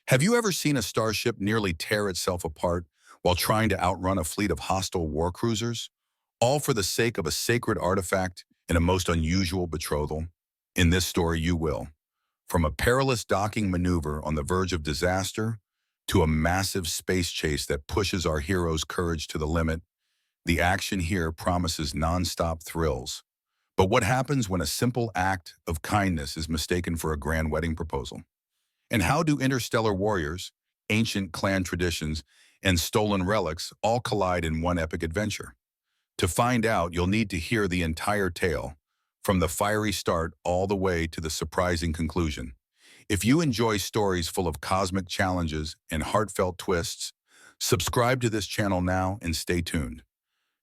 Have you ever seen a starship nearly tear itself apart while trying to outrun a fleet of hostile war cruisers? All for the sake of a sacred artifact and a most unusual betrothal? In this story, you will. From a perilous docking maneuver on the verge of disaster to a massive space chase that pushes our hero's courage to the limit, the action here promises non-stop thrills. But what happens when a simple act of kindness is mistaken for a grand wedding proposal? And how do interstellar warriors, ancient clan traditions, and stolen relics all collide in one epic adventure? To find out, you'll need to hear the entire tale, from the fiery start all the way to the surprising conclusion. If you enjoy stories full of cosmic challenges and heartfelt twists, subscribe to this channel now and stay tuned.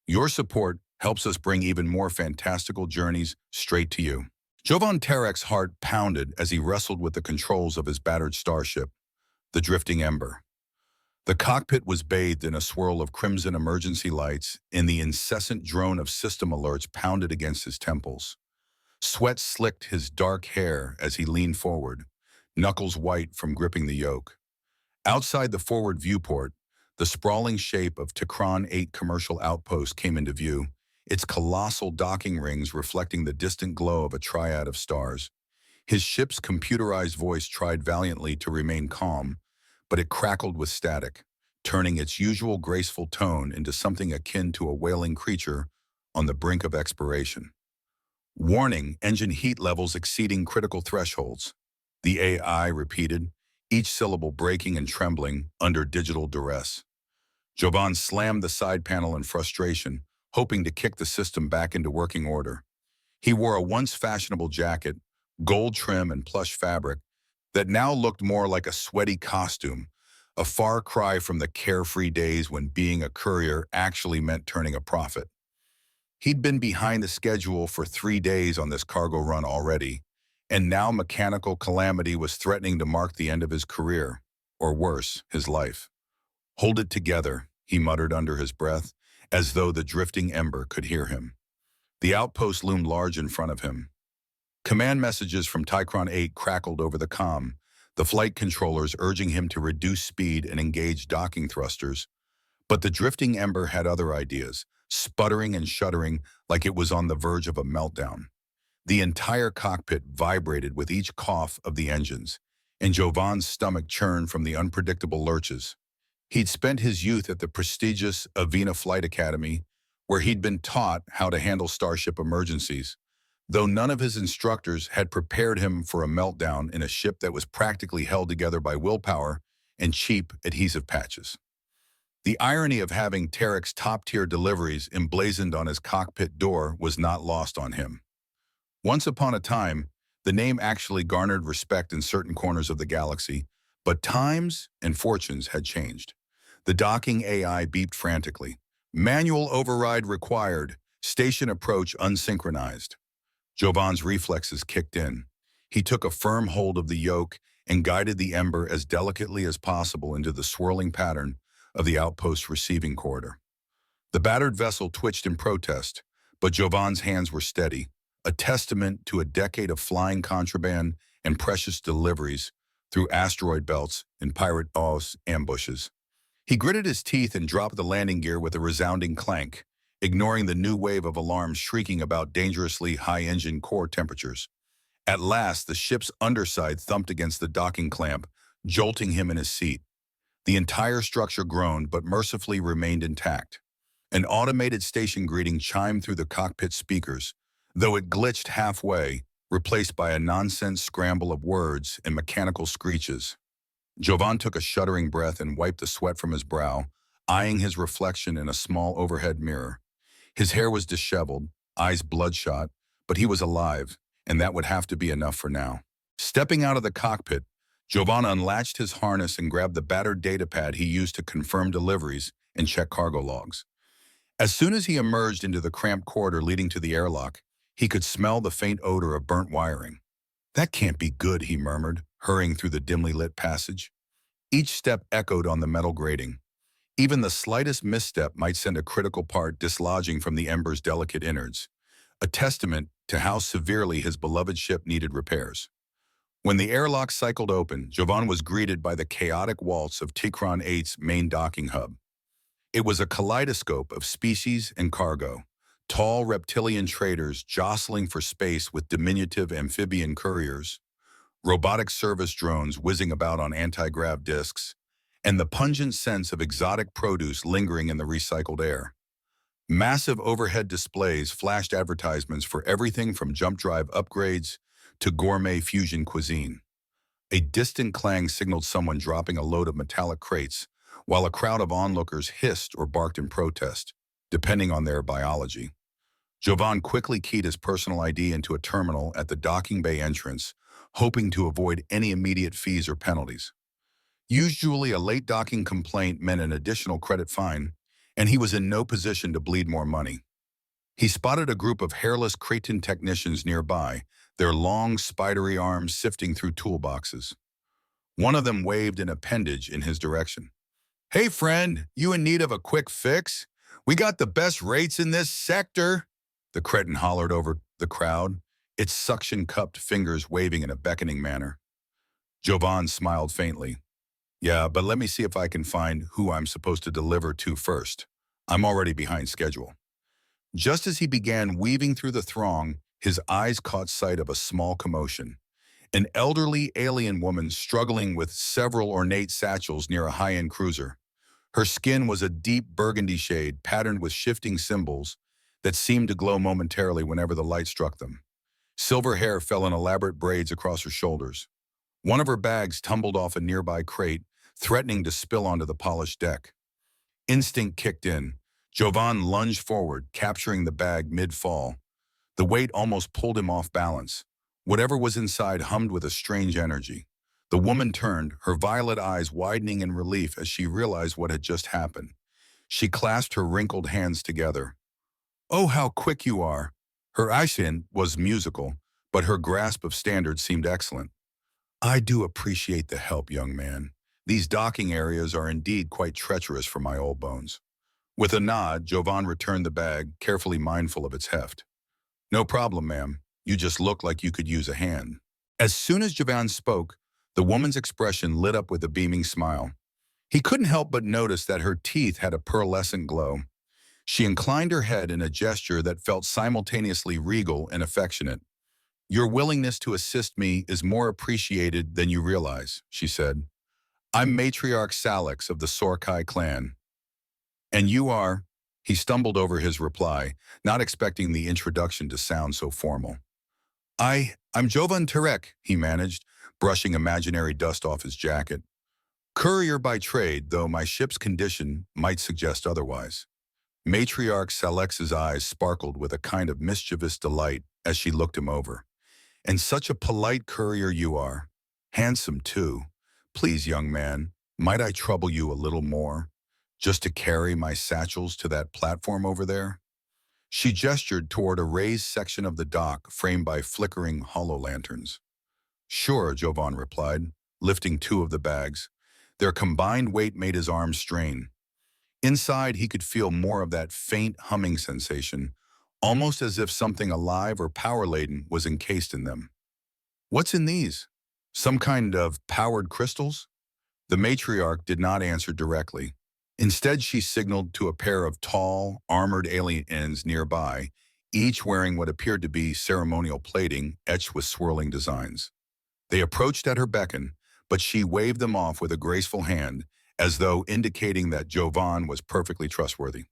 Your support helps us bring even more fantastical journeys straight to you. Jovan Tarek's heart pounded as he wrestled with the controls of his battered starship, the drifting Ember. The cockpit was bathed in a swirl of crimson emergency lights, and the incessant drone of system alerts pounded against his temples. Sweat slicked his dark hair as he leaned forward, knuckles white from gripping the yoke. Outside the forward viewport, the sprawling shape of Tikron 8 commercial outpost came into view, its colossal docking rings reflecting the distant glow of a triad of stars. His ship's computerized voice tried valiantly to remain calm, but it crackled with static, turning its usual graceful tone into something akin to a wailing creature on the brink of expiration. Warning, engine heat levels exceeding critical thresholds, the AI repeated, each syllable breaking and trembling under digital duress. Jovan slammed the side panel in frustration, hoping to kick the system back into working order. He wore a once fashionable jacket, gold trim and plush fabric, that now looked more like a sweaty costume, a far cry from the carefree days when being a courier actually meant turning a profit. He'd been behind the schedule for 3 days on this cargo run already, and now mechanical calamity was threatening to mark the end of his career, or worse, his life. "Hold it together," he muttered under his breath, as though the drifting Ember could hear him. The outpost loomed large in front of him. Command messages from Tikron 8 crackled over the comm, the flight controllers urging him to reduce speed and engage docking thrusters. But the drifting Ember had other ideas, sputtering and shuddering like it was on the verge of a meltdown. The entire cockpit vibrated with each cough of the engines, and Jovan's stomach churned from the unpredictable lurches. He'd spent his youth at the prestigious Avena Flight Academy, where he'd been taught how to handle starship emergencies, though none of his instructors had prepared him for a meltdown in a ship that was practically held together by willpower and cheap adhesive patches. The irony of having Tarek's top-tier deliveries emblazoned on his cockpit door was not lost on him. Once upon a time, the name actually garnered respect in certain corners of the galaxy, but times and fortunes had changed. The docking AI beeped frantically. "Manual override required. Station approach unsynchronized." Jovan's reflexes kicked in. He took a firm hold of the yoke and guided the Ember as delicately as possible into the swirling pattern of the outpost's receiving corridor. The battered vessel twitched in protest, but Jovan's hands were steady, a testament to a decade of flying contraband and precious deliveries through asteroid belts and pirate ambushes. He gritted his teeth and dropped the landing gear with a resounding clank, ignoring the new wave of alarms shrieking about dangerously high engine core temperatures. At last, the ship's underside thumped against the docking clamp, jolting him in his seat. The entire structure groaned but mercifully remained intact. An automated station greeting chimed through the cockpit speakers, though it glitched halfway, replaced by a nonsense scramble of words and mechanical screeches. Jovan took a shuddering breath and wiped the sweat from his brow, eyeing his reflection in a small overhead mirror. His hair was disheveled, eyes bloodshot, but he was alive, and that would have to be enough for now. Stepping out of the cockpit, Jovan unlatched his harness and grabbed the battered datapad he used to confirm deliveries and check cargo logs. As soon as he emerged into the cramped corridor leading to the airlock, he could smell the faint odor of burnt wiring. "That can't be good," he murmured, hurrying through the dimly lit passage. Each step echoed on the metal grating. Even the slightest misstep might send a critical part dislodging from the Ember's delicate innards, a testament to how severely his beloved ship needed repairs. When the airlock cycled open, Jovan was greeted by the chaotic waltz of Tikron 8's main docking hub. It was a kaleidoscope of species and cargo. Tall reptilian traders jostling for space with diminutive amphibian couriers, robotic service drones whizzing about on anti-grav discs, and the pungent sense of exotic produce lingering in the recycled air. Massive overhead displays flashed advertisements for everything from jump drive upgrades to gourmet fusion cuisine. A distant clang signaled someone dropping a load of metallic crates, while a crowd of onlookers hissed or barked in protest, depending on their biology. Jovan quickly keyed his personal ID into a terminal at the docking bay entrance, hoping to avoid any immediate fees or penalties. Usually, a late docking complaint meant an additional credit fine, and he was in no position to bleed more money. He spotted a group of hairless Cretan technicians nearby, their long, spidery arms sifting through toolboxes. One of them waved an appendage in his direction. "Hey friend, you in need of a quick fix? We got the best rates in this sector," the Cretan hollered over the crowd, its suction-cupped fingers waving in a beckoning manner. Jovan smiled faintly. "Yeah, but let me see if I can find who I'm supposed to deliver to first. I'm already behind schedule." Just as he began weaving through the throng, his eyes caught sight of a small commotion. An elderly alien woman struggling with several ornate satchels near a high-end cruiser. Her skin was a deep burgundy shade patterned with shifting symbols that seemed to glow momentarily whenever the light struck them. Silver hair fell in elaborate braids across her shoulders. One of her bags tumbled off a nearby crate, threatening to spill onto the polished deck. Instinct kicked in. Jovan lunged forward, capturing the bag mid-fall. The weight almost pulled him off balance. Whatever was inside hummed with a strange energy. The woman turned, her violet eyes widening in relief as she realized what had just happened. She clasped her wrinkled hands together. "Oh, how quick you are!" Her accent was musical, but her grasp of standards seemed excellent. "I do appreciate the help, young man. These docking areas are indeed quite treacherous for my old bones." With a nod, Jovan returned the bag, carefully mindful of its heft. "No problem, ma'am. You just look like you could use a hand." As soon as Jovan spoke, the woman's expression lit up with a beaming smile. He couldn't help but notice that her teeth had a pearlescent glow. She inclined her head in a gesture that felt simultaneously regal and affectionate. "Your willingness to assist me is more appreciated than you realize," she said. "I'm Matriarch Salix of the Sorkai clan." "And you are—" He stumbled over his reply, not expecting the introduction to sound so formal. I'm Jovan Tarek," he managed, brushing imaginary dust off his jacket. "Courier by trade, though my ship's condition might suggest otherwise." Matriarch Salex's eyes sparkled with a kind of mischievous delight as she looked him over. "And such a polite courier you are. Handsome, too. Please, young man, might I trouble you a little more, just to carry my satchels to that platform over there?" She gestured toward a raised section of the dock framed by flickering hollow lanterns. "Sure," Jovan replied, lifting two of the bags. Their combined weight made his arms strain. Inside, he could feel more of that faint humming sensation, almost as if something alive or power-laden was encased in them. "What's in these? Some kind of powered crystals?" The matriarch did not answer directly. Instead, she signaled to a pair of tall, armored aliens nearby, each wearing what appeared to be ceremonial plating etched with swirling designs. They approached at her beckon, but she waved them off with a graceful hand, as though indicating that Jovan was perfectly trustworthy.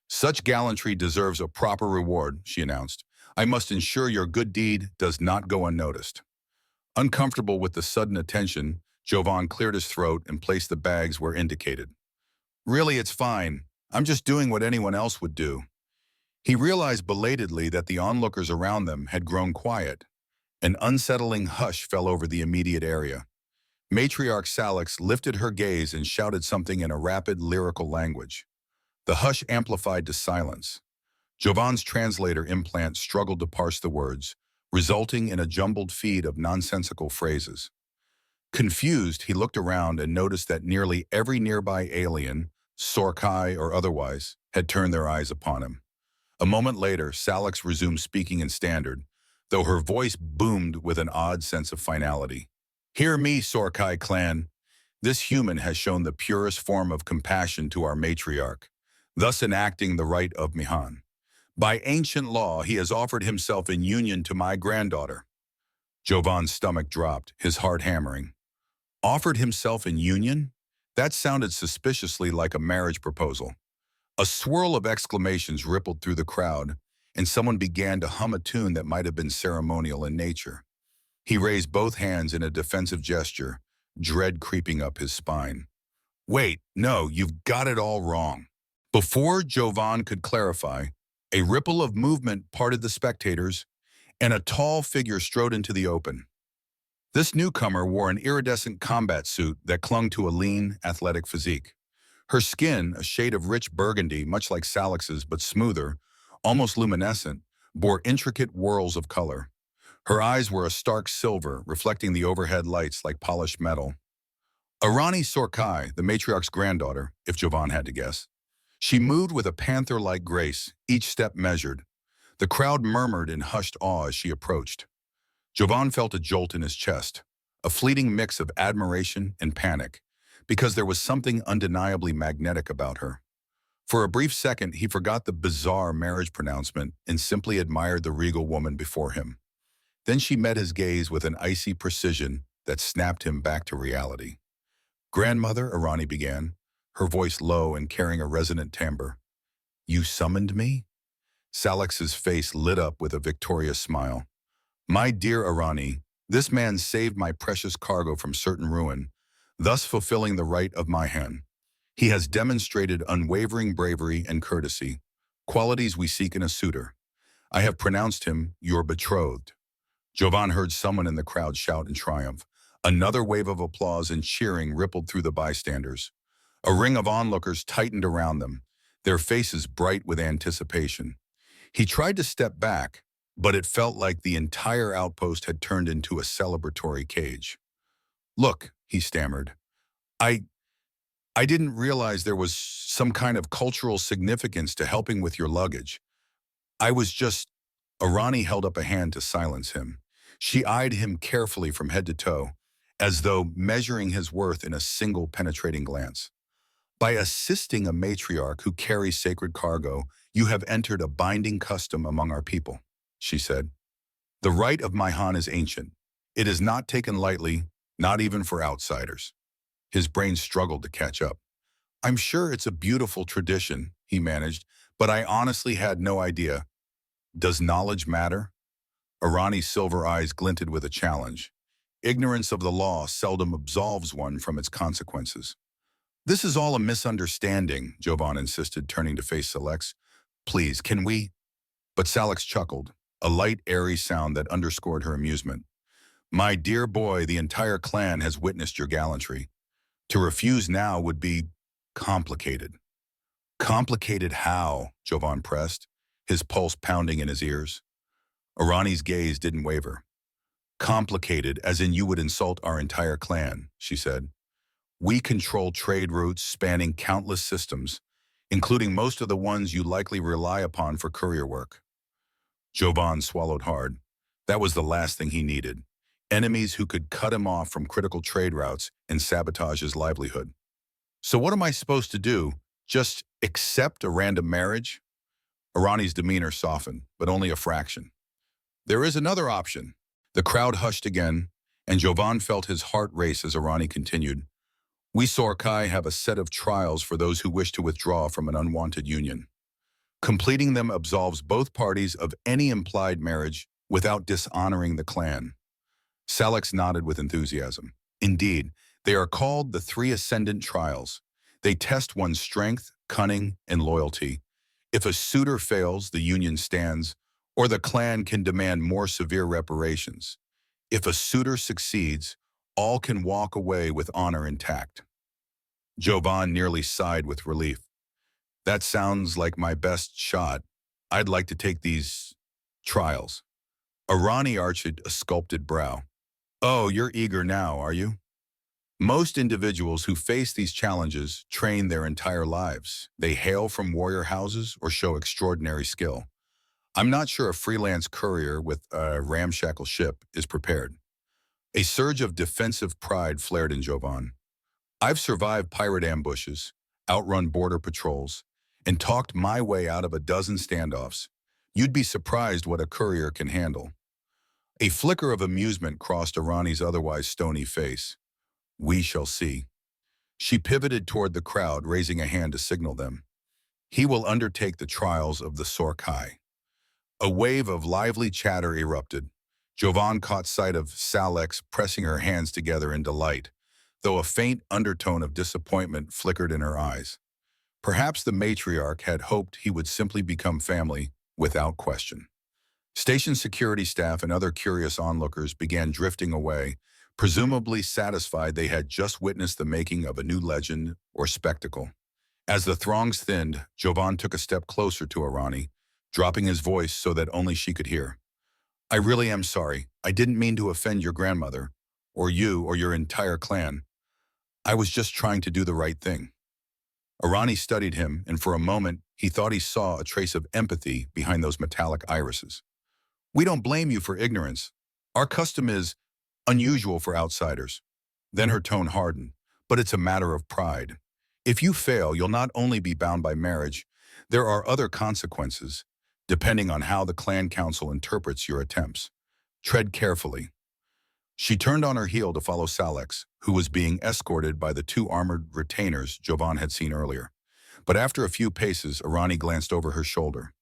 "Such gallantry deserves a proper reward," she announced. "I must ensure your good deed does not go unnoticed." Uncomfortable with the sudden attention, Jovan cleared his throat and placed the bags where indicated. "Really, it's fine. I'm just doing what anyone else would do." He realized belatedly that the onlookers around them had grown quiet. An unsettling hush fell over the immediate area. Matriarch Salix lifted her gaze and shouted something in a rapid, lyrical language. The hush amplified to silence. Jovan's translator implant struggled to parse the words, resulting in a jumbled feed of nonsensical phrases. Confused, he looked around and noticed that nearly every nearby alien, Sorkai or otherwise, had turned their eyes upon him. A moment later, Salix resumed speaking in Standard, though her voice boomed with an odd sense of finality. Hear me, Sorkai clan. This human has shown the purest form of compassion to our matriarch, thus enacting the right of Mihan. By ancient law, he has offered himself in union to my granddaughter. Jovan's stomach dropped, his heart hammering. Offered himself in union? That sounded suspiciously like a marriage proposal. A swirl of exclamations rippled through the crowd, and someone began to hum a tune that might have been ceremonial in nature. He raised both hands in a defensive gesture, dread creeping up his spine. Wait, no, you've got it all wrong. Before Jovan could clarify, a ripple of movement parted the spectators, and a tall figure strode into the open. This newcomer wore an iridescent combat suit that clung to a lean, athletic physique. Her skin, a shade of rich burgundy, much like Salix's but smoother, almost luminescent, bore intricate whorls of color. Her eyes were a stark silver, reflecting the overhead lights like polished metal. Arani Sorkai, the matriarch's granddaughter, if Jovan had to guess. She moved with a panther-like grace, each step measured. The crowd murmured in hushed awe as she approached. Jovan felt a jolt in his chest, a fleeting mix of admiration and panic, because there was something undeniably magnetic about her. For a brief second, he forgot the bizarre marriage pronouncement and simply admired the regal woman before him. Then she met his gaze with an icy precision that snapped him back to reality. Grandmother, Arani began, her voice low and carrying a resonant timbre. You summoned me? Salix's face lit up with a victorious smile. My dear Arani, this man saved my precious cargo from certain ruin, thus fulfilling the right of my hand. He has demonstrated unwavering bravery and courtesy, qualities we seek in a suitor. I have pronounced him your betrothed. Jovan heard someone in the crowd shout in triumph. Another wave of applause and cheering rippled through the bystanders. A ring of onlookers tightened around them, their faces bright with anticipation. He tried to step back, but it felt like the entire outpost had turned into a celebratory cage. Look, he stammered. I didn't realize there was some kind of cultural significance to helping with your luggage. I was just... Arani held up a hand to silence him. She eyed him carefully from head to toe, as though measuring his worth in a single penetrating glance. By assisting a matriarch who carries sacred cargo, you have entered a binding custom among our people, she said. The right of Maihan is ancient. It is not taken lightly, not even for outsiders. His brain struggled to catch up. I'm sure it's a beautiful tradition, he managed, but I honestly had no idea. Does knowledge matter? Arani's silver eyes glinted with a challenge. Ignorance of the law seldom absolves one from its consequences. This is all a misunderstanding, Jovan insisted, turning to face Salix. Please, can we? But Salix chuckled, a light, airy sound that underscored her amusement. My dear boy, the entire clan has witnessed your gallantry. To refuse now would be complicated. Complicated how? Jovan pressed, his pulse pounding in his ears. Arani's gaze didn't waver. Complicated, as in you would insult our entire clan, she said. We control trade routes spanning countless systems, including most of the ones you likely rely upon for courier work. Jovan swallowed hard. That was the last thing he needed. Enemies who could cut him off from critical trade routes and sabotage his livelihood. So what am I supposed to do? Just accept a random marriage? Arani's demeanor softened, but only a fraction. There is another option. The crowd hushed again, and Jovan felt his heart race as Arani continued. We Sorkai have a set of trials for those who wish to withdraw from an unwanted union. Completing them absolves both parties of any implied marriage without dishonoring the clan. Salix nodded with enthusiasm. Indeed, they are called the Three Ascendant Trials. They test one's strength, cunning, and loyalty. If a suitor fails, the union stands, or the clan can demand more severe reparations. If a suitor succeeds, all can walk away with honor intact. Jovan nearly sighed with relief. That sounds like my best shot. I'd like to take these trials. Arani arched a sculpted brow. Oh, you're eager now, are you? Most individuals who face these challenges train their entire lives. They hail from warrior houses or show extraordinary skill. I'm not sure a freelance courier with a ramshackle ship is prepared. A surge of defensive pride flared in Jovan. I've survived pirate ambushes, outrun border patrols, and talked my way out of a dozen standoffs. You'd be surprised what a courier can handle. A flicker of amusement crossed Irani's otherwise stony face. We shall see. She pivoted toward the crowd, raising a hand to signal them. He will undertake the trials of the Sorkai. A wave of lively chatter erupted. Jovan caught sight of Salex pressing her hands together in delight, though a faint undertone of disappointment flickered in her eyes. Perhaps the matriarch had hoped he would simply become family without question. Station security staff and other curious onlookers began drifting away, presumably satisfied they had just witnessed the making of a new legend or spectacle. As the throngs thinned, Jovan took a step closer to Arani, dropping his voice so that only she could hear. I really am sorry. I didn't mean to offend your grandmother, or you, or your entire clan. I was just trying to do the right thing. Arani studied him, and for a moment, he thought he saw a trace of empathy behind those metallic irises. We don't blame you for ignorance. Our custom is unusual for outsiders. Then her tone hardened. But it's a matter of pride. If you fail, you'll not only be bound by marriage, there are other consequences, depending on how the clan council interprets your attempts. Tread carefully. She turned on her heel to follow Salex, who was being escorted by the two armored retainers Jovan had seen earlier. But after a few paces, Arani glanced over her shoulder.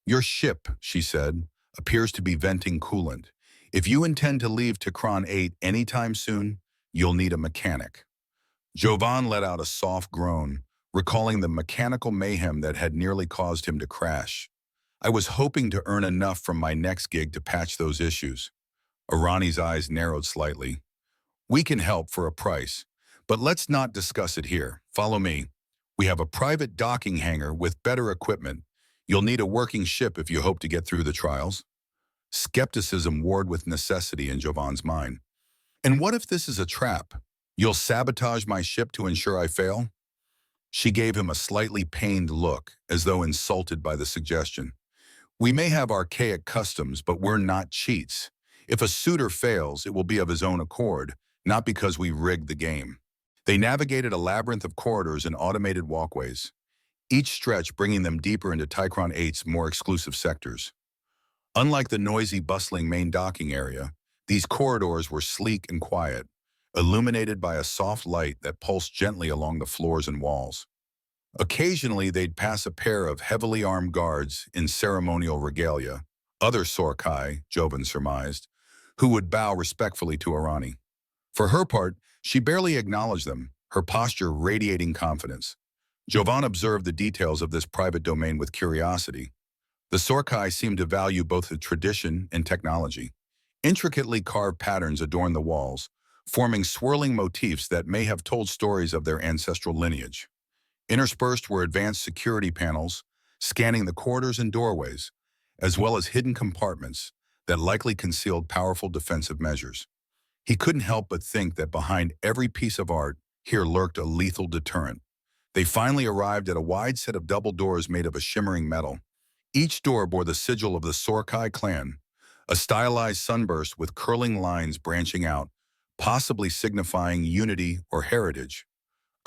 Your ship, she said, appears to be venting coolant. If you intend to leave Tikran 8 anytime soon, you'll need a mechanic. Jovan let out a soft groan, recalling the mechanical mayhem that had nearly caused him to crash. I was hoping to earn enough from my next gig to patch those issues. Arani's eyes narrowed slightly. We can help for a price, but let's not discuss it here. Follow me. We have a private docking hangar with better equipment. You'll need a working ship if you hope to get through the trials. Skepticism warred with necessity in Jovan's mind. And what if this is a trap? You'll sabotage my ship to ensure I fail? She gave him a slightly pained look, as though insulted by the suggestion. We may have archaic customs, but we're not cheats. If a suitor fails, it will be of his own accord, not because we rigged the game. They navigated a labyrinth of corridors and automated walkways, each stretch bringing them deeper into Tikran 8's more exclusive sectors. Unlike the noisy, bustling main docking area, these corridors were sleek and quiet, illuminated by a soft light that pulsed gently along the floors and walls. Occasionally, they'd pass a pair of heavily armed guards in ceremonial regalia, other Sorkai, Jovan surmised, who would bow respectfully to Arani. For her part, she barely acknowledged them, her posture radiating confidence. Jovan observed the details of this private domain with curiosity. The Sorkai seemed to value both the tradition and technology. Intricately carved patterns adorned the walls, forming swirling motifs that may have told stories of their ancestral lineage. Interspersed were advanced security panels, scanning the corridors and doorways, as well as hidden compartments that likely concealed powerful defensive measures. He couldn't help but think that behind every piece of art, here lurked a lethal deterrent. They finally arrived at a wide set of double doors made of a shimmering metal. Each door bore the sigil of the Sorkai clan, a stylized sunburst with curling lines branching out, possibly signifying unity or heritage.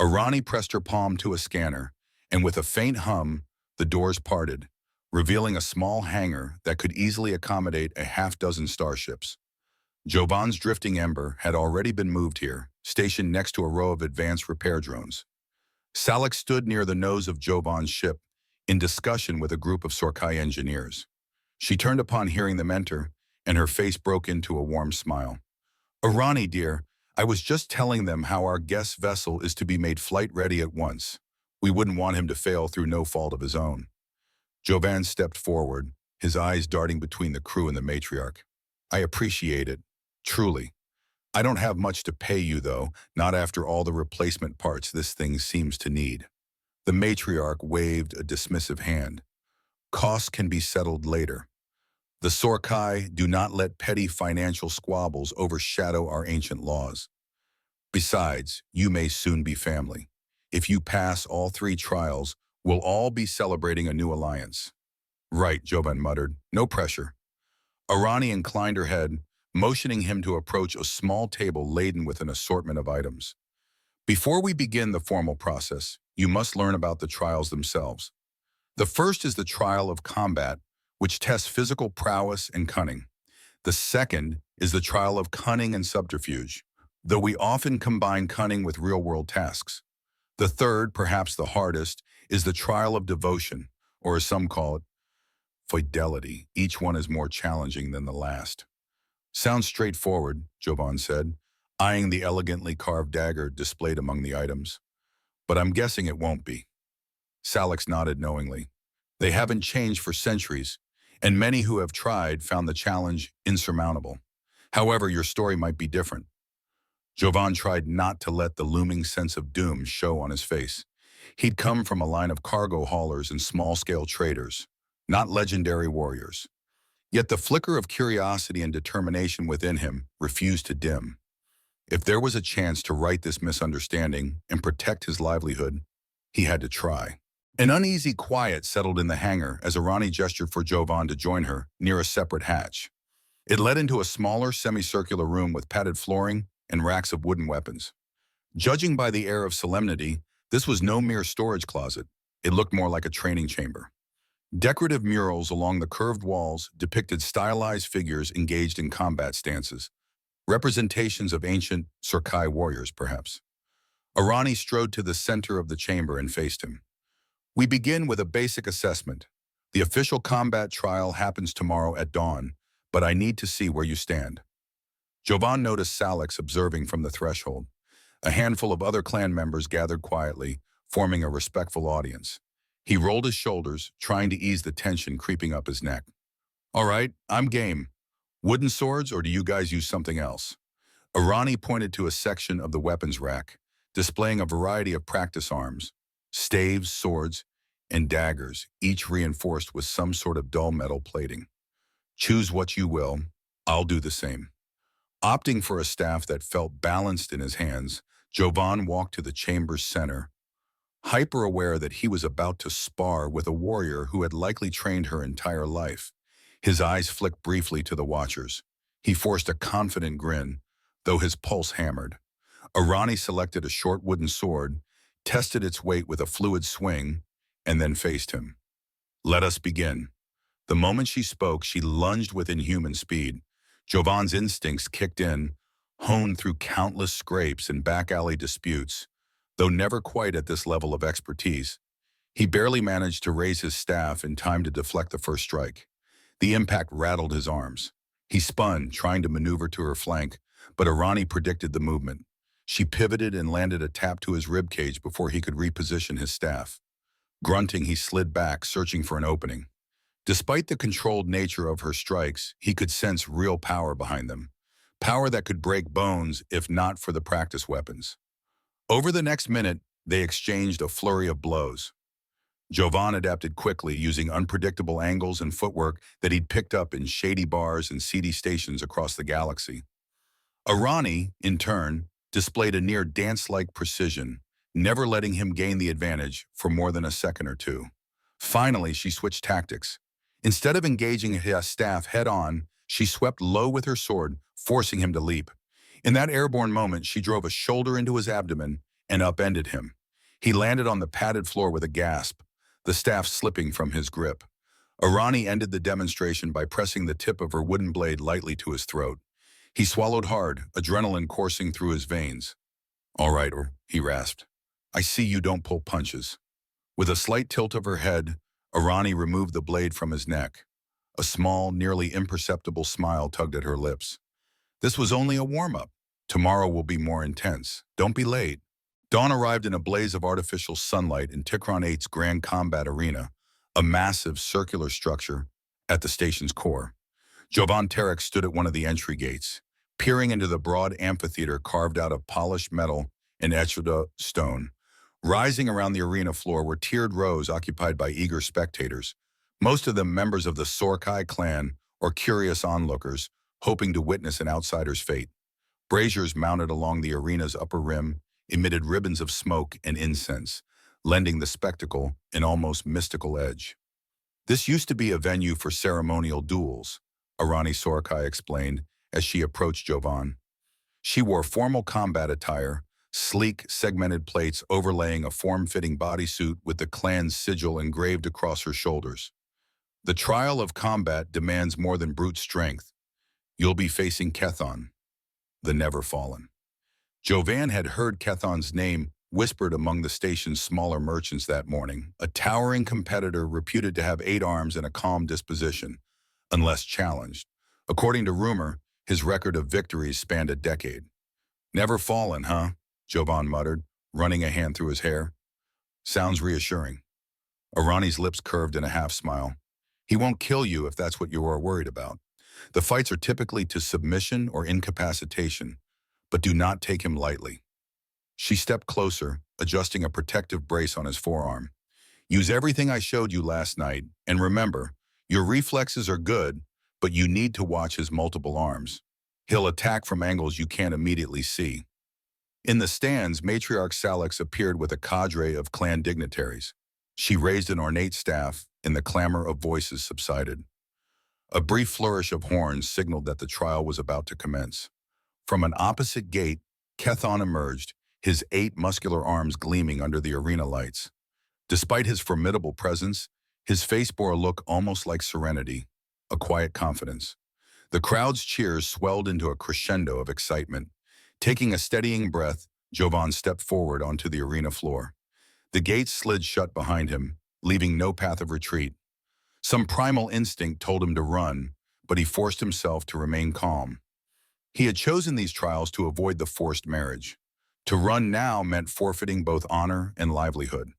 Arani pressed her palm to a scanner, and with a faint hum, the doors parted, revealing a small hangar that could easily accommodate a half-dozen starships. Jovan's drifting ember had already been moved here, stationed next to a row of advanced repair drones. Salex stood near the nose of Jovan's ship, in discussion with a group of Sorkai engineers. She turned upon hearing them enter, and her face broke into a warm smile. Arani, dear, I was just telling them how our guest vessel is to be made flight-ready at once. We wouldn't want him to fail through no fault of his own. Jovan stepped forward, his eyes darting between the crew and the matriarch. I appreciate it, truly. I don't have much to pay you, though, not after all the replacement parts this thing seems to need. The matriarch waved a dismissive hand. Costs can be settled later. The Sorkai do not let petty financial squabbles overshadow our ancient laws. Besides, you may soon be family. If you pass all 3 trials, we'll all be celebrating a new alliance. Right, Jovan muttered. No pressure. Arani inclined her head, motioning him to approach a small table laden with an assortment of items. Before we begin the formal process, you must learn about the trials themselves. The first is the trial of combat, which tests physical prowess and cunning. The second is the trial of cunning and subterfuge, though we often combine cunning with real-world tasks. The third, perhaps the hardest, is the trial of devotion, or as some call it, fidelity. Each one is more challenging than the last. Sounds straightforward, Jovan said, eyeing the elegantly carved dagger displayed among the items. But I'm guessing it won't be. Salix nodded knowingly. They haven't changed for centuries, and many who have tried found the challenge insurmountable. However, your story might be different. Jovan tried not to let the looming sense of doom show on his face. He'd come from a line of cargo haulers and small-scale traders, not legendary warriors. Yet the flicker of curiosity and determination within him refused to dim. If there was a chance to right this misunderstanding and protect his livelihood, he had to try. An uneasy quiet settled in the hangar as Arani gestured for Jovan to join her near a separate hatch. It led into a smaller, semicircular room with padded flooring and racks of wooden weapons. Judging by the air of solemnity, this was no mere storage closet. It looked more like a training chamber. Decorative murals along the curved walls depicted stylized figures engaged in combat stances, representations of ancient Surkai warriors, perhaps. Arani strode to the center of the chamber and faced him. We begin with a basic assessment. The official combat trial happens tomorrow at dawn, but I need to see where you stand. Jovan noticed Salix observing from the threshold. A handful of other clan members gathered quietly, forming a respectful audience. He rolled his shoulders, trying to ease the tension creeping up his neck. All right, I'm game. Wooden swords, or do you guys use something else? Arani pointed to a section of the weapons rack, displaying a variety of practice arms, staves, swords, and daggers, each reinforced with some sort of dull metal plating. Choose what you will, I'll do the same. Opting for a staff that felt balanced in his hands, Jovan walked to the chamber's center, hyper-aware that he was about to spar with a warrior who had likely trained her entire life. His eyes flicked briefly to the watchers. He forced a confident grin, though his pulse hammered. Arani selected a short wooden sword, tested its weight with a fluid swing, and then faced him. Let us begin. The moment she spoke, she lunged with inhuman speed. Jovan's instincts kicked in, honed through countless scrapes and back-alley disputes, though never quite at this level of expertise. He barely managed to raise his staff in time to deflect the first strike. The impact rattled his arms. He spun, trying to maneuver to her flank, but Arani predicted the movement. She pivoted and landed a tap to his ribcage before he could reposition his staff. Grunting, he slid back, searching for an opening. Despite the controlled nature of her strikes, he could sense real power behind them. Power that could break bones if not for the practice weapons. Over the next minute, they exchanged a flurry of blows. Jovan adapted quickly, using unpredictable angles and footwork that he'd picked up in shady bars and seedy stations across the galaxy. Arani, in turn, displayed a near dance-like precision, never letting him gain the advantage for more than a second or two. Finally, she switched tactics. Instead of engaging his staff head-on, she swept low with her sword, forcing him to leap. In that airborne moment, she drove a shoulder into his abdomen and upended him. He landed on the padded floor with a gasp, the staff slipping from his grip. Arani ended the demonstration by pressing the tip of her wooden blade lightly to his throat. He swallowed hard, adrenaline coursing through his veins. All right, he rasped. I see you don't pull punches. With a slight tilt of her head, Arani removed the blade from his neck. A small, nearly imperceptible smile tugged at her lips. This was only a warm-up. Tomorrow will be more intense. Don't be late. Dawn arrived in a blaze of artificial sunlight in Tikron 8's Grand Combat Arena, a massive circular structure at the station's core. Jovan Tarek stood at one of the entry gates, peering into the broad amphitheater carved out of polished metal and etched stone. Rising around the arena floor were tiered rows occupied by eager spectators, most of them members of the Surkai clan or curious onlookers, hoping to witness an outsider's fate. Braziers mounted along the arena's upper rim emitted ribbons of smoke and incense, lending the spectacle an almost mystical edge. This used to be a venue for ceremonial duels, Arani Sorkai explained as she approached Jovan. She wore formal combat attire, sleek, segmented plates overlaying a form-fitting bodysuit with the clan's sigil engraved across her shoulders. The trial of combat demands more than brute strength. You'll be facing Kethon, the Never Fallen. Jovan had heard Kethon's name whispered among the station's smaller merchants that morning, a towering competitor reputed to have 8 arms and a calm disposition, unless challenged. According to rumor, his record of victories spanned a decade. Never fallen, huh? Jovan muttered, running a hand through his hair. Sounds reassuring. Arani's lips curved in a half-smile. He won't kill you if that's what you are worried about. The fights are typically to submission or incapacitation, but do not take him lightly. She stepped closer, adjusting a protective brace on his forearm. Use everything I showed you last night, and remember, your reflexes are good, but you need to watch his multiple arms. He'll attack from angles you can't immediately see. In the stands, Matriarch Salix appeared with a cadre of clan dignitaries. She raised an ornate staff, and the clamor of voices subsided. A brief flourish of horns signaled that the trial was about to commence. From an opposite gate, Kethon emerged, his 8 muscular arms gleaming under the arena lights. Despite his formidable presence, his face bore a look almost like serenity, a quiet confidence. The crowd's cheers swelled into a crescendo of excitement. Taking a steadying breath, Jovan stepped forward onto the arena floor. The gates slid shut behind him, leaving no path of retreat. Some primal instinct told him to run, but he forced himself to remain calm. He had chosen these trials to avoid the forced marriage. To run now meant forfeiting both honor and livelihood.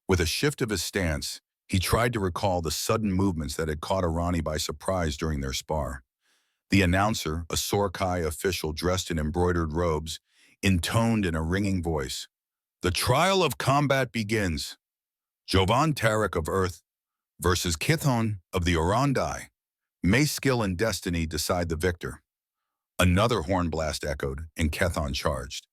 With a shift of his stance, he tried to recall the sudden movements that had caught Arani by surprise during their spar. The announcer, a Sorkai official dressed in embroidered robes, intoned in a ringing voice, "The trial of combat begins. Jovan Tarek of Earth versus Kithon of the Orandai. May skill and destiny decide the victor." Another horn blast echoed, and Kethon charged.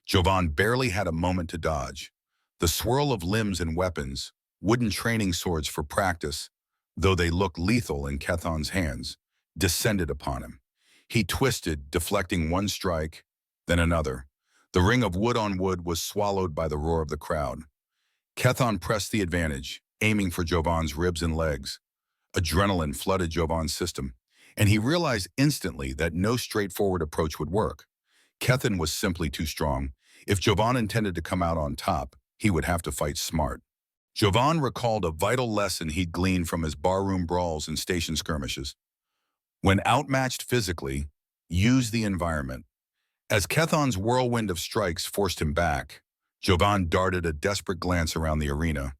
Jovan barely had a moment to dodge. The swirl of limbs and weapons, wooden training swords for practice, though they looked lethal in Kethon's hands, descended upon him. He twisted, deflecting one strike, then another. The ring of wood on wood was swallowed by the roar of the crowd. Kethon pressed the advantage, aiming for Jovan's ribs and legs. Adrenaline flooded Jovan's system, and he realized instantly that no straightforward approach would work. Kethon was simply too strong. If Jovan intended to come out on top, he would have to fight smart. Jovan recalled a vital lesson he'd gleaned from his barroom brawls and station skirmishes. When outmatched physically, use the environment. As Kethon's whirlwind of strikes forced him back, Jovan darted a desperate glance around the arena.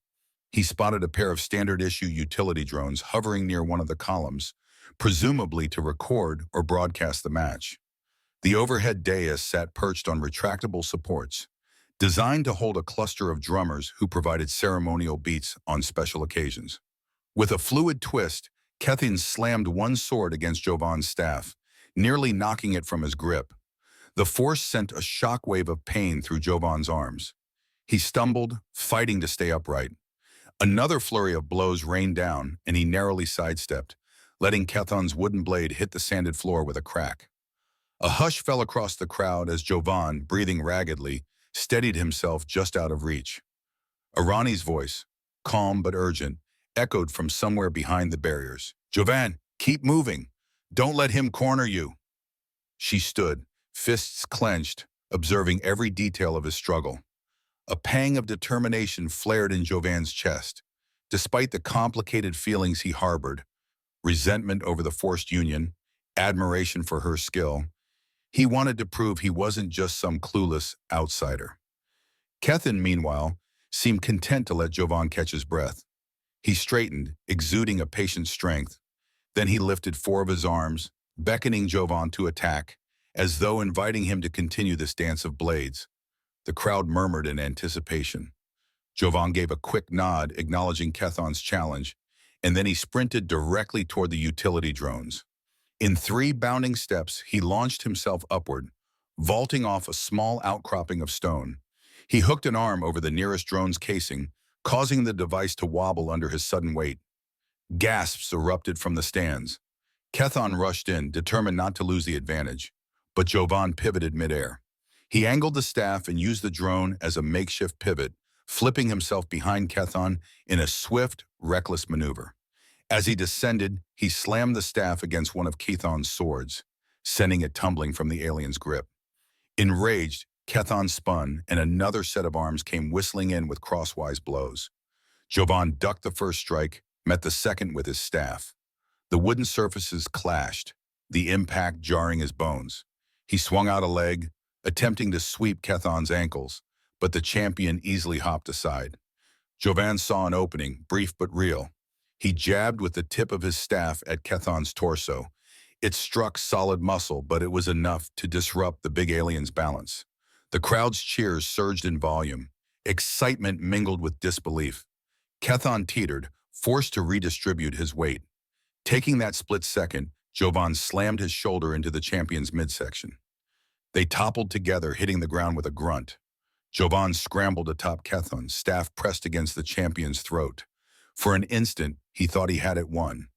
He spotted a pair of standard-issue utility drones hovering near one of the columns, presumably to record or broadcast the match. The overhead dais sat perched on retractable supports, designed to hold a cluster of drummers who provided ceremonial beats on special occasions. With a fluid twist, Kethon slammed one sword against Jovan's staff, nearly knocking it from his grip. The force sent a shockwave of pain through Jovan's arms. He stumbled, fighting to stay upright. Another flurry of blows rained down, and he narrowly sidestepped, letting Kethon's wooden blade hit the sanded floor with a crack. A hush fell across the crowd as Jovan, breathing raggedly, steadied himself just out of reach. Arani's voice, calm but urgent, echoed from somewhere behind the barriers. "Jovan, keep moving. Don't let him corner you." She stood, fists clenched, observing every detail of his struggle. A pang of determination flared in Jovan's chest. Despite the complicated feelings he harbored, resentment over the forced union, admiration for her skill, he wanted to prove he wasn't just some clueless outsider. Kethon, meanwhile, seemed content to let Jovan catch his breath. He straightened, exuding a patient strength. Then he lifted 4 of his arms, beckoning Jovan to attack, as though inviting him to continue this dance of blades. The crowd murmured in anticipation. Jovan gave a quick nod, acknowledging Kethon's challenge, and then he sprinted directly toward the utility drones. In 3 bounding steps, he launched himself upward, vaulting off a small outcropping of stone. He hooked an arm over the nearest drone's casing, causing the device to wobble under his sudden weight. Gasps erupted from the stands. Kethon rushed in, determined not to lose the advantage, but Jovan pivoted midair. He angled the staff and used the drone as a makeshift pivot, flipping himself behind Kethon in a swift, reckless maneuver. As he descended, he slammed the staff against one of Kethon's swords, sending it tumbling from the alien's grip. Enraged, Kethon spun, and another set of arms came whistling in with crosswise blows. Jovan ducked the first strike, met the second with his staff. The wooden surfaces clashed, the impact jarring his bones. He swung out a leg, attempting to sweep Kethon's ankles, but the champion easily hopped aside. Jovan saw an opening, brief but real. He jabbed with the tip of his staff at Kethon's torso. It struck solid muscle, but it was enough to disrupt the big alien's balance. The crowd's cheers surged in volume. Excitement mingled with disbelief. Kethon teetered, forced to redistribute his weight. Taking that split second, Jovan slammed his shoulder into the champion's midsection. They toppled together, hitting the ground with a grunt. Jovan scrambled atop Kethon, staff pressed against the champion's throat. For an instant, he thought he had it won.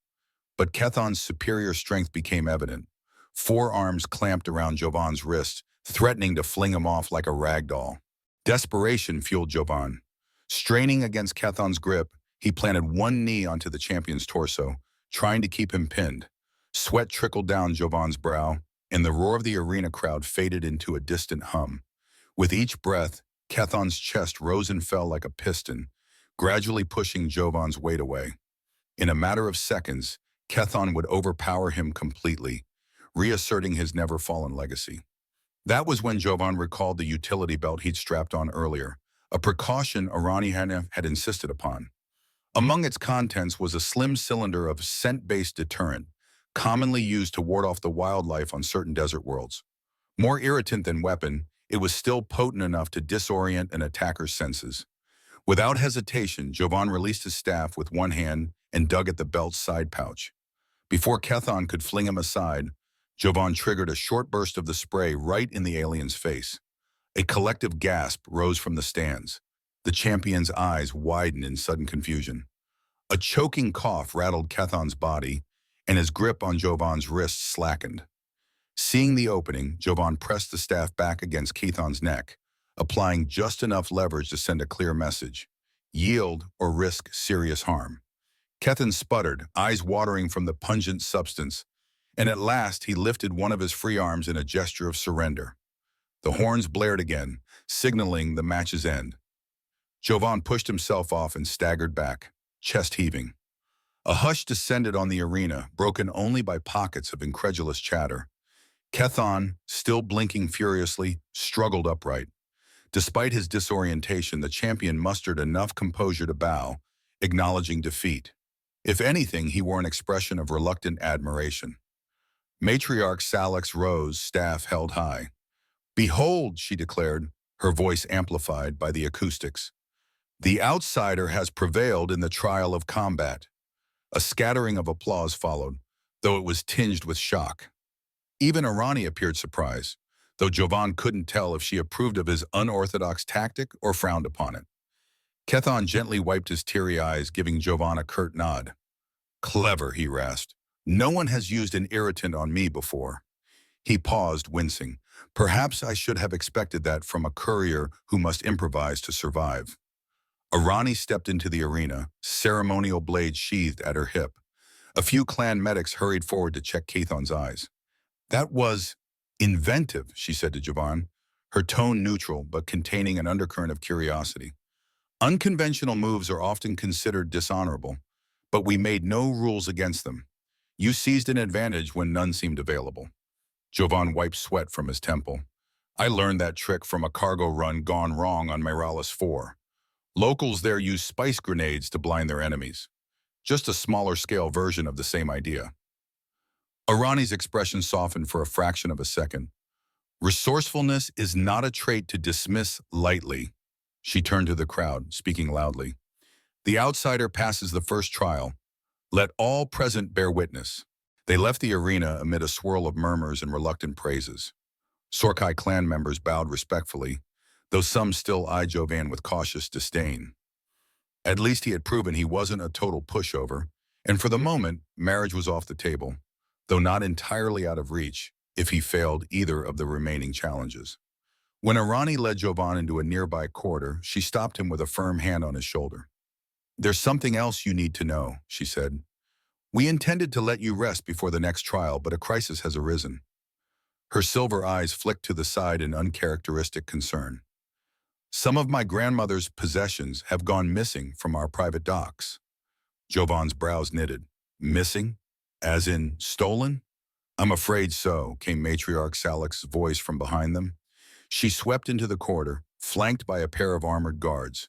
But Kethon's superior strength became evident. Four arms clamped around Jovan's wrist, threatening to fling him off like a rag doll. Desperation fueled Jovan. Straining against Kethon's grip, he planted one knee onto the champion's torso, trying to keep him pinned. Sweat trickled down Jovan's brow, and the roar of the arena crowd faded into a distant hum. With each breath, Kethon's chest rose and fell like a piston, gradually pushing Jovan's weight away. In a matter of seconds, Kethon would overpower him completely, reasserting his never-fallen legacy. That was when Jovan recalled the utility belt he'd strapped on earlier, a precaution Arani had insisted upon. Among its contents was a slim cylinder of scent-based deterrent, commonly used to ward off the wildlife on certain desert worlds. More irritant than weapon, it was still potent enough to disorient an attacker's senses. Without hesitation, Jovan released his staff with one hand and dug at the belt's side pouch. Before Kethon could fling him aside, Jovan triggered a short burst of the spray right in the alien's face. A collective gasp rose from the stands. The champion's eyes widened in sudden confusion. A choking cough rattled Kethon's body, and his grip on Jovan's wrist slackened. Seeing the opening, Jovan pressed the staff back against Kethon's neck, applying just enough leverage to send a clear message: yield or risk serious harm. Kethon sputtered, eyes watering from the pungent substance, and at last he lifted one of his free arms in a gesture of surrender. The horns blared again, signaling the match's end. Jovan pushed himself off and staggered back, chest heaving. A hush descended on the arena, broken only by pockets of incredulous chatter. Kethon, still blinking furiously, struggled upright. Despite his disorientation, the champion mustered enough composure to bow, acknowledging defeat. If anything, he wore an expression of reluctant admiration. Matriarch Salix rose, staff held high. "Behold," she declared, her voice amplified by the acoustics. "The outsider has prevailed in the trial of combat." A scattering of applause followed, though it was tinged with shock. Even Arani appeared surprised, though Jovan couldn't tell if she approved of his unorthodox tactic or frowned upon it. Kethon gently wiped his teary eyes, giving Jovan a curt nod. "Clever," he rasped. "No one has used an irritant on me before." He paused, wincing. Perhaps I should have expected that from a courier who must improvise to survive. Arani stepped into the arena, ceremonial blade sheathed at her hip. A few clan medics hurried forward to check Kethon's eyes. "That was inventive," she said to Jovan, her tone neutral but containing an undercurrent of curiosity. "Unconventional moves are often considered dishonorable, but we made no rules against them. You seized an advantage when none seemed available." Jovan wiped sweat from his temple. "I learned that trick from a cargo run gone wrong on Myralis 4. Locals there use spice grenades to blind their enemies. Just a smaller scale version of the same idea." Arani's expression softened for a fraction of a second. "Resourcefulness is not a trait to dismiss lightly." She turned to the crowd, speaking loudly. "The outsider passes the first trial. Let all present bear witness." They left the arena amid a swirl of murmurs and reluctant praises. Sorkai clan members bowed respectfully, though some still eyed Jovan with cautious disdain. At least he had proven he wasn't a total pushover, And for the moment, marriage was off the table, though not entirely out of reach if he failed either of the remaining challenges. When Arani led Jovan into a nearby corridor, she stopped him with a firm hand on his shoulder. "There's something else you need to know," she said. "We intended to let you rest before the next trial, but a crisis has arisen." Her silver eyes flicked to the side in uncharacteristic concern. "Some of my grandmother's possessions have gone missing from our private docks." Jovan's brows knitted. "Missing? As in stolen?" "I'm afraid so," came Matriarch Salak's voice from behind them. She swept into the corridor, flanked by a pair of armored guards.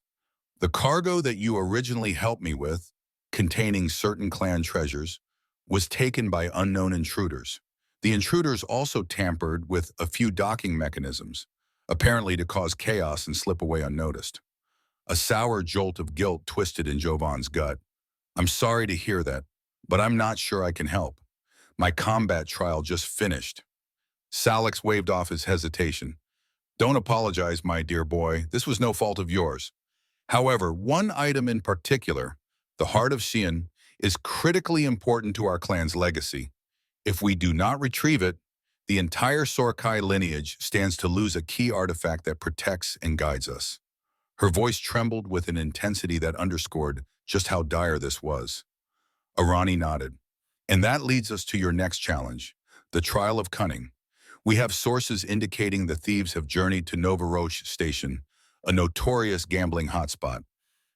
"The cargo that you originally helped me with, containing certain clan treasures, was taken by unknown intruders. The intruders also tampered with a few docking mechanisms, apparently to cause chaos and slip away unnoticed." A sour jolt of guilt twisted in Jovan's gut. "I'm sorry to hear that, but I'm not sure I can help. My combat trial just finished." Salix waved off his hesitation. "Don't apologize, my dear boy. This was no fault of yours. However, one item in particular, the Heart of Xian, is critically important to our clan's legacy. If we do not retrieve it, the entire Sorkai lineage stands to lose a key artifact that protects and guides us." Her voice trembled with an intensity that underscored just how dire this was. Arani nodded. "And that leads us to your next challenge, the Trial of Cunning. We have sources indicating the thieves have journeyed to Novaroche Station, a notorious gambling hotspot.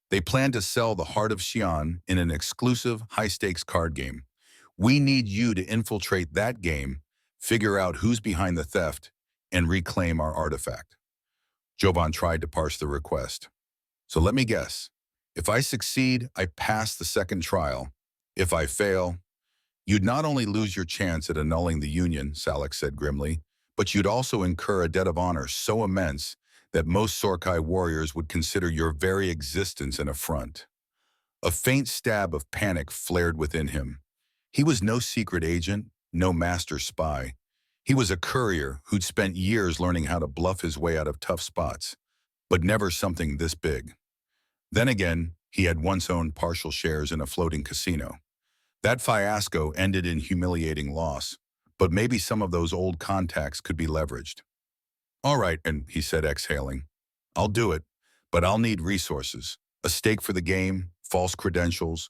They plan to sell the Heart of Xian in an exclusive, high-stakes card game. We need you to infiltrate that game, figure out who's behind the theft, and reclaim our artifact." Jovan tried to parse the request. "So let me guess. If I succeed, I pass the second trial. If I fail, you'd not only lose your chance at annulling the union," Salix said grimly, "but you'd also incur a debt of honor so immense that most Sorkai warriors would consider your very existence an affront." A faint stab of panic flared within him. He was no secret agent, no master spy. He was a courier who'd spent years learning how to bluff his way out of tough spots, but never something this big. Then again, he had once owned partial shares in a floating casino. That fiasco ended in humiliating loss, but maybe some of those old contacts could be leveraged. "All right," and he said, exhaling. "I'll do it, but I'll need resources. A stake for the game, false credentials,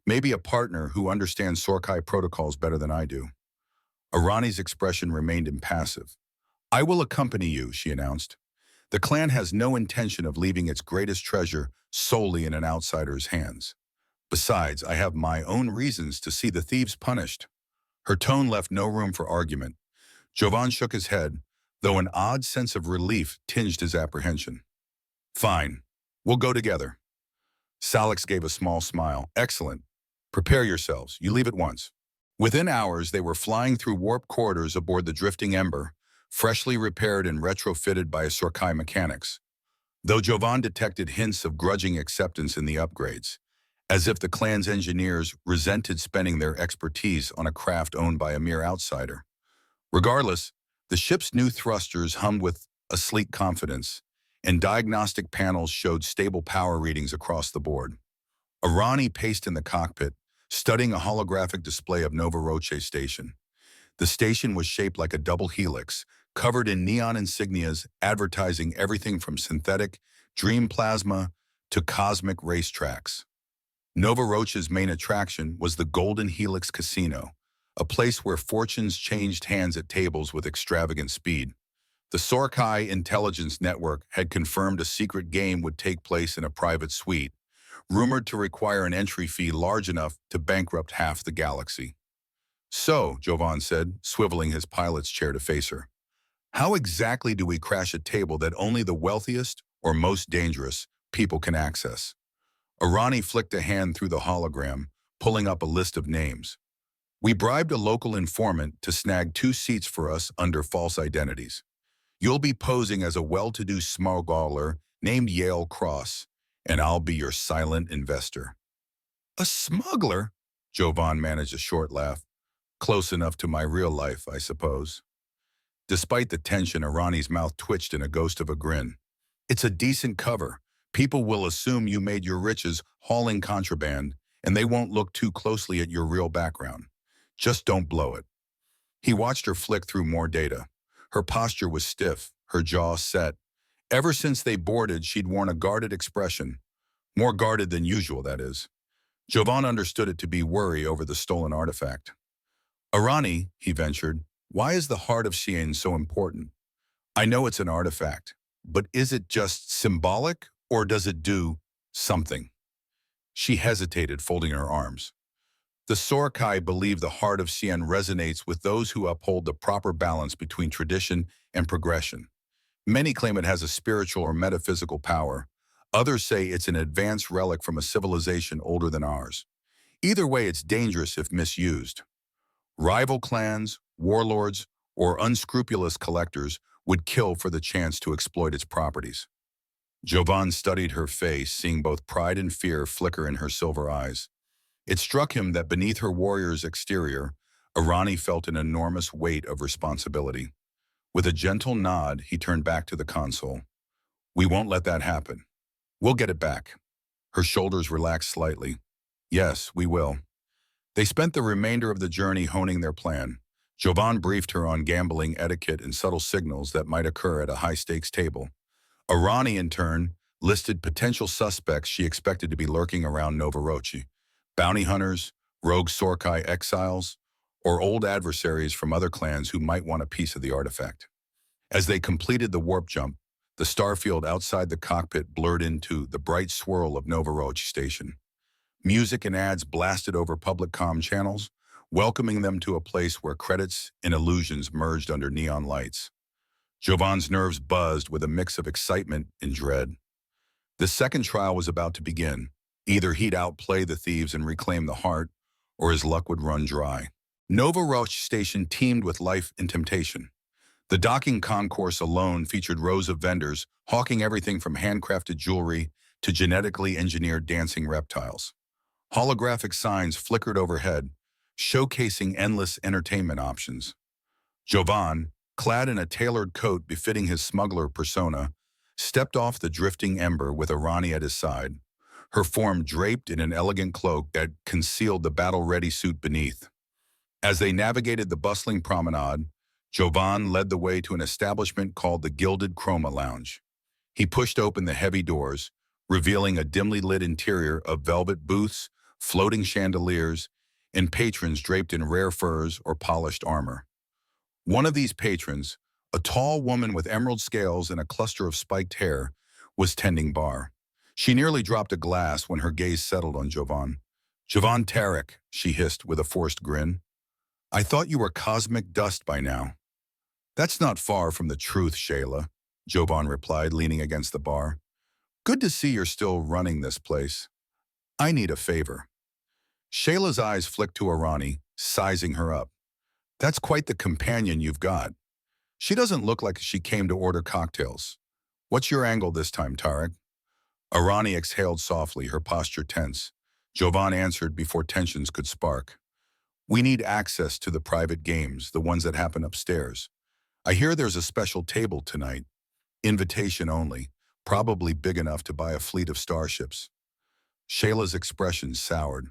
maybe a partner who understands Sorkai protocols better than I do." Arani's expression remained impassive. "I will accompany you," she announced. "The clan has no intention of leaving its greatest treasure solely in an outsider's hands. Besides, I have my own reasons to see the thieves punished." Her tone left no room for argument. Jovan shook his head, though an odd sense of relief tinged his apprehension. "Fine. We'll go together." Salix gave a small smile. "Excellent. Prepare yourselves. You leave at once." Within hours, they were flying through warp corridors aboard the Drifting Ember, freshly repaired and retrofitted by Sorkai mechanics. Though Jovan detected hints of grudging acceptance in the upgrades, as if the clan's engineers resented spending their expertise on a craft owned by a mere outsider. Regardless, the ship's new thrusters hummed with a sleek confidence, and diagnostic panels showed stable power readings across the board. Arani paced in the cockpit, studying a holographic display of Novaroche Station. The station was shaped like a double helix, covered in neon insignias advertising everything from synthetic, dream plasma to cosmic racetracks. Novaroche's main attraction was the Golden Helix Casino, a place where fortunes changed hands at tables with extravagant speed. The Sorkai Intelligence Network had confirmed a secret game would take place in a private suite, rumored to require an entry fee large enough to bankrupt half the galaxy. "So," Jovan said, swiveling his pilot's chair to face her, "how exactly do we crash a table that only the wealthiest or most dangerous people can access?" Arani flicked a hand through the hologram, pulling up a list of names. "We bribed a local informant to snag 2 seats for us under false identities. You'll be posing as a well-to-do smuggler named Yale Cross, and I'll be your silent investor." "A smuggler?" Jovan managed a short laugh. "Close enough to my real life, I suppose." Despite the tension, Arani's mouth twitched in a ghost of a grin. "It's a decent cover. People will assume you made your riches hauling contraband, and they won't look too closely at your real background. Just don't blow it. He watched her flick through more data. Her posture was stiff, her jaw set. Ever since they boarded, she'd worn a guarded expression. More guarded than usual, that is. Jovan understood it to be worry over the stolen artifact. Arani, he ventured, why is the heart of Xian so important? I know it's an artifact, but is it just symbolic or does it do something? She hesitated, folding her arms. The Sorkai believe the heart of Xian resonates with those who uphold the proper balance between tradition and progression. Many claim it has a spiritual or metaphysical power. Others say it's an advanced relic from a civilization older than ours. Either way, it's dangerous if misused. Rival clans, warlords, or unscrupulous collectors would kill for the chance to exploit its properties. Jovan studied her face, seeing both pride and fear flicker in her silver eyes. It struck him that beneath her warrior's exterior, Arani felt an enormous weight of responsibility. With a gentle nod, he turned back to the console. We won't let that happen. We'll get it back. Her shoulders relaxed slightly. Yes, we will. They spent the remainder of the journey honing their plan. Jovan briefed her on gambling etiquette and subtle signals that might occur at a high-stakes table. Arani, in turn, listed potential suspects she expected to be lurking around Novorochi. Bounty hunters, rogue Sorkai exiles, or old adversaries from other clans who might want a piece of the artifact. As they completed the warp jump, the starfield outside the cockpit blurred into the bright swirl of Novorochi Station. Music and ads blasted over public comm channels, welcoming them to a place where credits and illusions merged under neon lights. Jovan's nerves buzzed with a mix of excitement and dread. The second trial was about to begin. Either he'd outplay the thieves and reclaim the heart, or his luck would run dry. Novorochi Station teemed with life and temptation. The docking concourse alone featured rows of vendors hawking everything from handcrafted jewelry to genetically engineered dancing reptiles. Holographic signs flickered overhead, showcasing endless entertainment options. Jovan, clad in a tailored coat befitting his smuggler persona, stepped off the drifting ember with Arani at his side, her form draped in an elegant cloak that concealed the battle-ready suit beneath. As they navigated the bustling promenade, Jovan led the way to an establishment called the Gilded Chroma Lounge. He pushed open the heavy doors, revealing a dimly lit interior of velvet booths, floating chandeliers, and patrons draped in rare furs or polished armor. One of these patrons, a tall woman with emerald scales and a cluster of spiked hair, was tending bar. She nearly dropped a glass when her gaze settled on Jovan. "Jovan Tarek," she hissed with a forced grin. "I thought you were cosmic dust by now." "That's not far from the truth, Shayla," Jovan replied, leaning against the bar. "Good to see you're still running this place. I need a favor." Shayla's eyes flicked to Arani, sizing her up. "That's quite the companion you've got. She doesn't look like she came to order cocktails. What's your angle this time, Tarek?" Arani exhaled softly, her posture tense. Jovan answered before tensions could spark. "We need access to the private games, the ones that happen upstairs. I hear there's a special table tonight. Invitation only, probably big enough to buy a fleet of starships." Shayla's expression soured.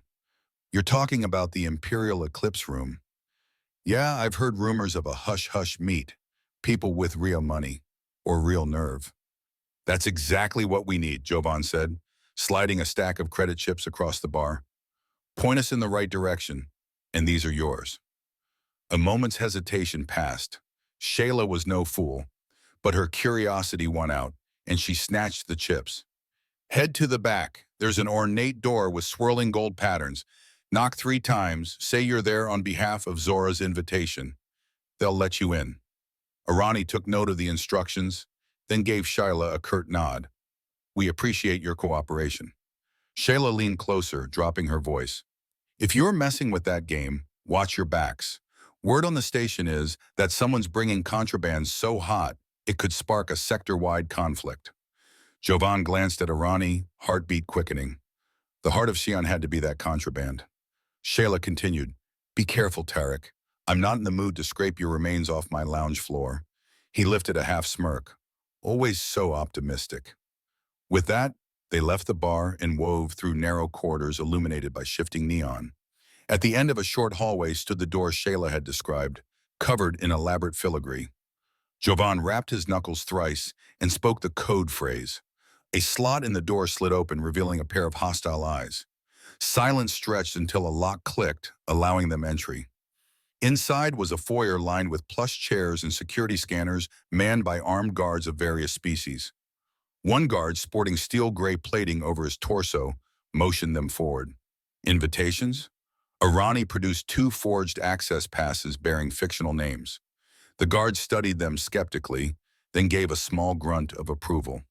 "You're talking about the Imperial Eclipse Room." "Yeah, I've heard rumors of a hush-hush meet. People with real money. Or real nerve." "That's exactly what we need," Jovan said, sliding a stack of credit chips across the bar. "Point us in the right direction, and these are yours." A moment's hesitation passed. Shayla was no fool, but her curiosity won out, and she snatched the chips. "Head to the back. There's an ornate door with swirling gold patterns. Knock 3 times, say you're there on behalf of Zora's invitation. They'll let you in." Arani took note of the instructions, then gave Shayla a curt nod. "We appreciate your cooperation." Shayla leaned closer, dropping her voice. "If you're messing with that game, watch your backs. Word on the station is that someone's bringing contraband so hot it could spark a sector-wide conflict." Jovan glanced at Arani, heartbeat quickening. The heart of Xi'an had to be that contraband. Shayla continued, "Be careful, Tarek. I'm not in the mood to scrape your remains off my lounge floor." He lifted a half smirk. "Always so optimistic." With that, They left the bar and wove through narrow corridors illuminated by shifting neon. At the end of a short hallway stood the door Shayla had described, covered in elaborate filigree. Jovan rapped his knuckles thrice and spoke the code phrase. A slot in the door slid open, revealing a pair of hostile eyes. Silence stretched until a lock clicked, allowing them entry. Inside was a foyer lined with plush chairs and security scanners manned by armed guards of various species. One guard, sporting steel gray plating over his torso, motioned them forward. Invitations? Arani produced 2 forged access passes bearing fictional names. The guard studied them skeptically, then gave a small grunt of approval.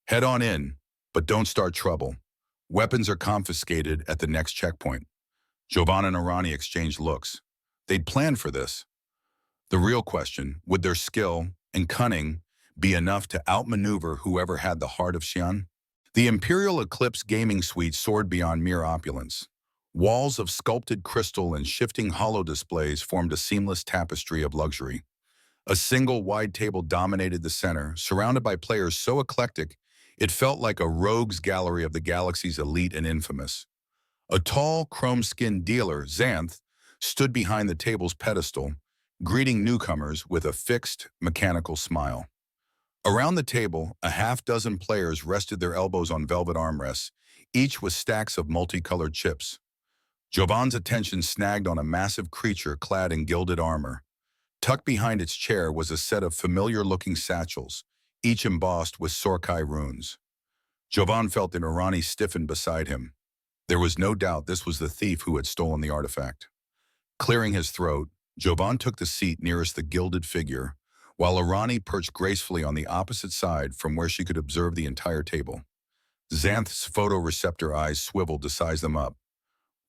Head on in, but don't start trouble. Weapons are confiscated at the next checkpoint. Jovan and Arani exchanged looks. They'd planned for this. The real question, would their skill and cunning be enough to outmaneuver whoever had the heart of Xi'an? The Imperial Eclipse gaming suite soared beyond mere opulence. Walls of sculpted crystal and shifting hollow displays formed a seamless tapestry of luxury. A single wide table dominated the center, surrounded by players so eclectic it felt like a rogues gallery of the galaxy's elite and infamous. A tall, chrome-skinned dealer, Xanth, stood behind the table's pedestal, greeting newcomers with a fixed, mechanical smile. Around the table, a half-dozen players rested their elbows on velvet armrests, each with stacks of multicolored chips. Jovan's attention snagged on a massive creature clad in gilded armor. Tucked behind its chair was a set of familiar-looking satchels, each embossed with Sorkai runes. Jovan felt that Irani stiffened beside him. There was no doubt this was the thief who had stolen the artifact. Clearing his throat, Jovan took the seat nearest the gilded figure, while Irani perched gracefully on the opposite side from where she could observe the entire table. Xanth's photoreceptor eyes swiveled to size them up.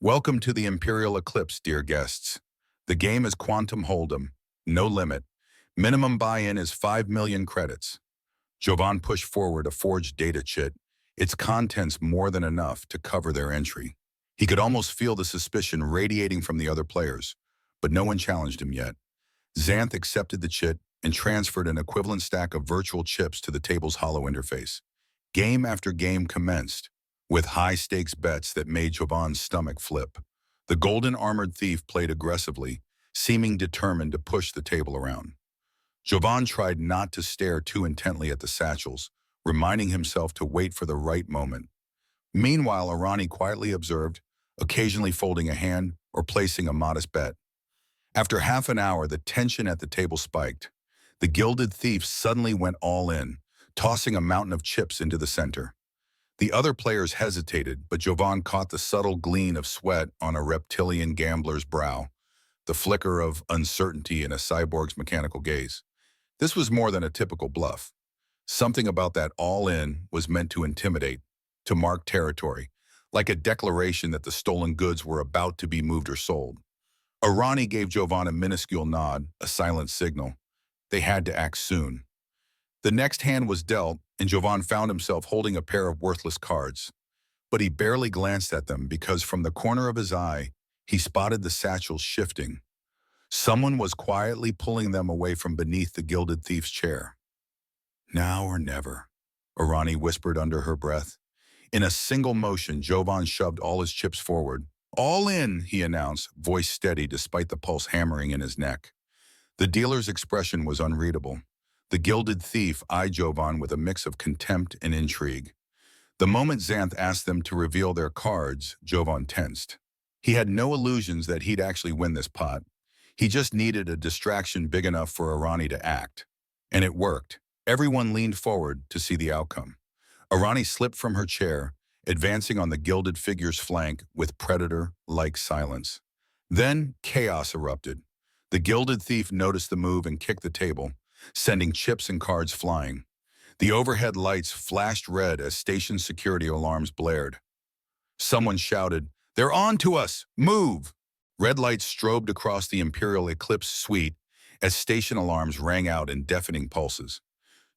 Welcome to the Imperial Eclipse, dear guests. The game is Quantum Hold'em, no limit. Minimum buy-in is 5 million credits. Jovan pushed forward a forged data chit, its contents more than enough to cover their entry. He could almost feel the suspicion radiating from the other players, but no one challenged him yet. Xanth accepted the chit and transferred an equivalent stack of virtual chips to the table's hollow interface. Game after game commenced, with high-stakes bets that made Jovan's stomach flip. The golden-armored thief played aggressively, seeming determined to push the table around. Jovan tried not to stare too intently at the satchels, reminding himself to wait for the right moment. Meanwhile, Irani quietly observed, occasionally folding a hand or placing a modest bet. After half an hour, the tension at the table spiked. The gilded thief suddenly went all in, tossing a mountain of chips into the center. The other players hesitated, but Jovan caught the subtle gleam of sweat on a reptilian gambler's brow, the flicker of uncertainty in a cyborg's mechanical gaze. This was more than a typical bluff. Something about that all-in was meant to intimidate, to mark territory, like a declaration that the stolen goods were about to be moved or sold. Irani gave Jovan a minuscule nod, a silent signal. They had to act soon. The next hand was dealt, and Jovan found himself holding a pair of worthless cards. But he barely glanced at them because from the corner of his eye, he spotted the satchels shifting. Someone was quietly pulling them away from beneath the gilded thief's chair. Now or never, Irani whispered under her breath. In a single motion, Jovan shoved all his chips forward. All in, he announced, voice steady despite the pulse hammering in his neck. The dealer's expression was unreadable. The gilded thief eyed Jovan with a mix of contempt and intrigue. The moment Xanth asked them to reveal their cards, Jovan tensed. He had no illusions that he'd actually win this pot. He just needed a distraction big enough for Irani to act. And it worked. Everyone leaned forward to see the outcome. Irani slipped from her chair, advancing on the gilded figure's flank with predator-like silence. Then chaos erupted. The gilded thief noticed the move and kicked the table, sending chips and cards flying. The overhead lights flashed red as station security alarms blared. Someone shouted, "They're on to us! Move!" Red lights strobed across the Imperial Eclipse suite as station alarms rang out in deafening pulses.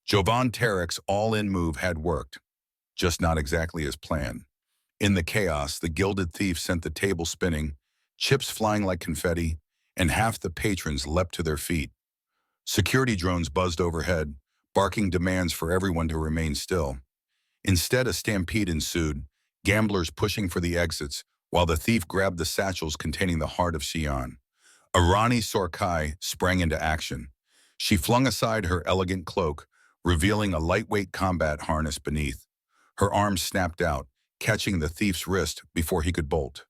Jovan Tarek's all-in move had worked, just not exactly as planned. In the chaos, the gilded thief sent the table spinning, chips flying like confetti, and half the patrons leapt to their feet. Security drones buzzed overhead, barking demands for everyone to remain still. Instead, a stampede ensued, gamblers pushing for the exits, while the thief grabbed the satchels containing the heart of Xi'an. Arani Sorkai sprang into action. She flung aside her elegant cloak, revealing a lightweight combat harness beneath. Her arm snapped out, catching the thief's wrist before he could bolt.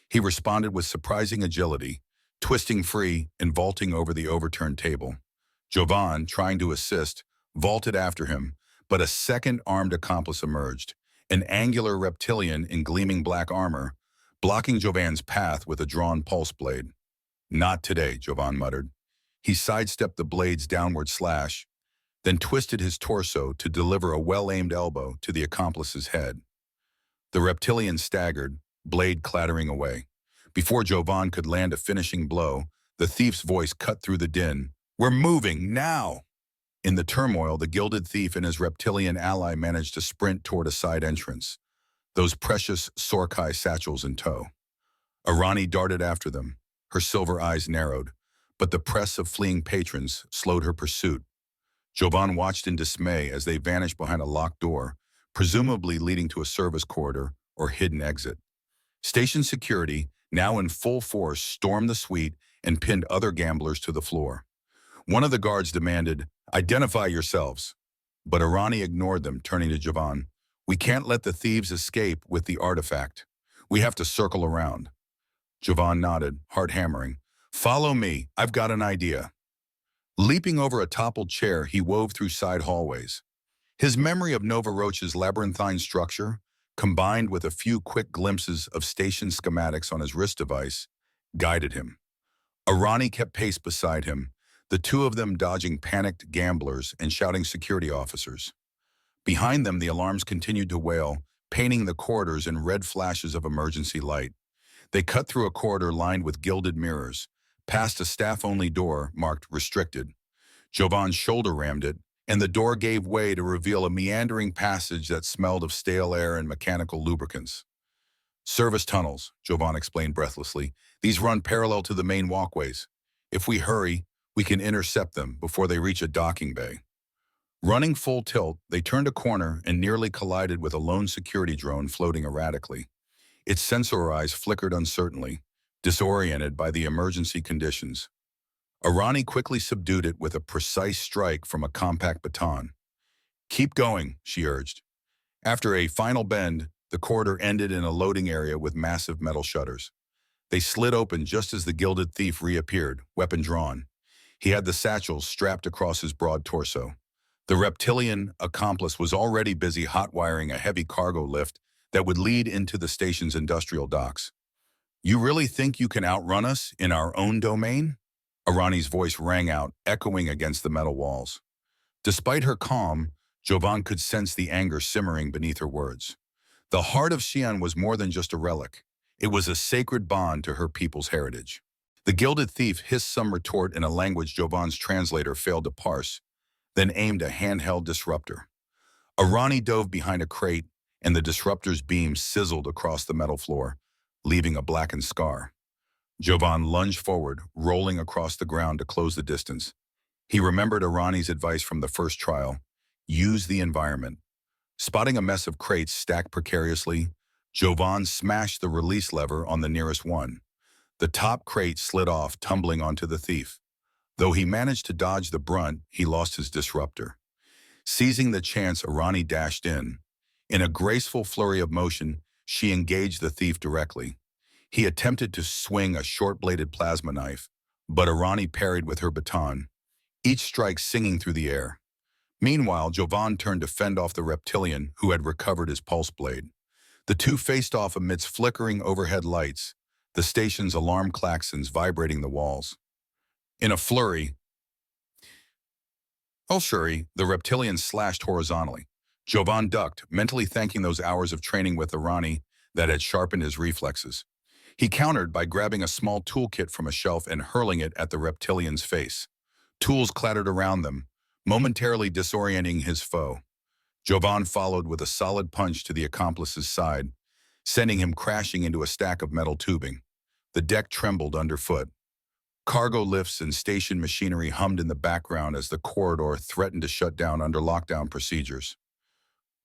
He responded with surprising agility, twisting free and vaulting over the overturned table. Jovan, trying to assist, vaulted after him, but a second armed accomplice emerged, an angular reptilian in gleaming black armor, blocking Jovan's path with a drawn pulse blade. "Not today," Jovan muttered. He sidestepped the blade's downward slash, then twisted his torso to deliver a well-aimed elbow to the accomplice's head. The reptilian staggered, blade clattering away. Before Jovan could land a finishing blow, the thief's voice cut through the din. "We're moving, now!" In the turmoil, the gilded thief and his reptilian ally managed to sprint toward a side entrance, those precious Sorkai satchels in tow. Arani darted after them, her silver eyes narrowed, but the press of fleeing patrons slowed her pursuit. Jovan watched in dismay as they vanished behind a locked door, presumably leading to a service corridor or hidden exit. Station security, now in full force, stormed the suite and pinned other gamblers to the floor. One of the guards demanded, "Identify yourselves." But Arani ignored them, turning to Jovan. "We can't let the thieves escape with the artifact. We have to circle around." Jovan nodded, heart hammering. "Follow me, I've got an idea." Leaping over a toppled chair, he wove through side hallways. His memory of Nova Roche's labyrinthine structure, combined with a few quick glimpses of station schematics on his wrist device, guided him. Arani kept pace beside him, the two of them dodging panicked gamblers and shouting security officers. Behind them, the alarms continued to wail, painting the corridors in red flashes of emergency light. They cut through a corridor lined with gilded mirrors, past a staff-only door marked restricted. Jovan shoulder rammed it, and the door gave way to reveal a meandering passage that smelled of stale air and mechanical lubricants. "Service tunnels," Jovan explained breathlessly. "These run parallel to the main walkways. If we hurry, we can intercept them before they reach a docking bay." Running full tilt, they turned a corner and nearly collided with a lone security drone floating erratically. Its sensor eyes flickered uncertainly, disoriented by the emergency conditions. Arani quickly subdued it with a precise strike from a compact baton. "Keep going," she urged. After a final bend, the corridor ended in a loading area with massive metal shutters. They slid open just as the gilded thief reappeared, weapon drawn. He had the satchels strapped across his broad torso. The reptilian accomplice was already busy hot-wiring a heavy cargo lift that would lead into the station's industrial docks. "You really think you can outrun us in our own domain?" Arani's voice rang out, echoing against the metal walls. Despite her calm, Jovan could sense the anger simmering beneath her words. The heart of Xi'an was more than just a relic. It was a sacred bond to her people's heritage. The gilded thief hissed some retort in a language Jovan's translator failed to parse, then aimed a handheld disruptor. Arani dove behind a crate, and the disruptor's beam sizzled across the metal floor, leaving a blackened scar. Jovan lunged forward, rolling across the ground to close the distance. He remembered Arani's advice from the first trial: use the environment. Spotting a mess of crates stacked precariously, Jovan smashed the release lever on the nearest one. The top crate slid off, tumbling onto the thief. Though he managed to dodge the brunt, he lost his disruptor. Seizing the chance, Arani dashed in. In a graceful flurry of motion, she engaged the thief directly. He attempted to swing a short-bladed plasma knife, but Arani parried with her baton, each strike singing through the air. Meanwhile, Jovan turned to fend off the reptilian who had recovered his pulse blade. The two faced off amidst flickering overhead lights, the station's alarm klaxons vibrating the walls. In a flurry, the reptilian slashed horizontally. Jovan ducked, mentally thanking those hours of training with Arani that had sharpened his reflexes. He countered by grabbing a small toolkit from a shelf and hurling it at the reptilian's face. Tools clattered around them, momentarily disorienting his foe. Jovan followed with a solid punch to the accomplice's side, sending him crashing into a stack of metal tubing. The deck trembled underfoot. Cargo lifts and station machinery hummed in the background as the corridor threatened to shut down under lockdown procedures.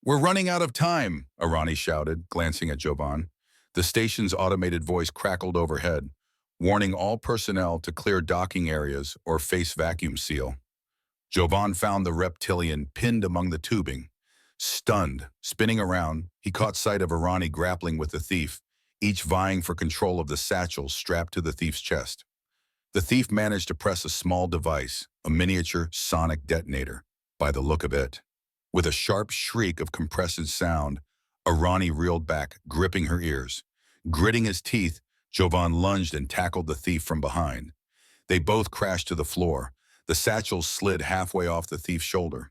We're running out of time, Arani shouted, glancing at Jovan. The station's automated voice crackled overhead, warning all personnel to clear docking areas or face vacuum seal. Jovan found the reptilian pinned among the tubing. Stunned, spinning around, he caught sight of Arani grappling with the thief, each vying for control of the satchels strapped to the thief's chest. The thief managed to press a small device, a miniature sonic detonator, by the look of it. With a sharp shriek of compressed sound, Arani reeled back, gripping her ears. Gritting his teeth, Jovan lunged and tackled the thief from behind. They both crashed to the floor. The satchel slid halfway off the thief's shoulder.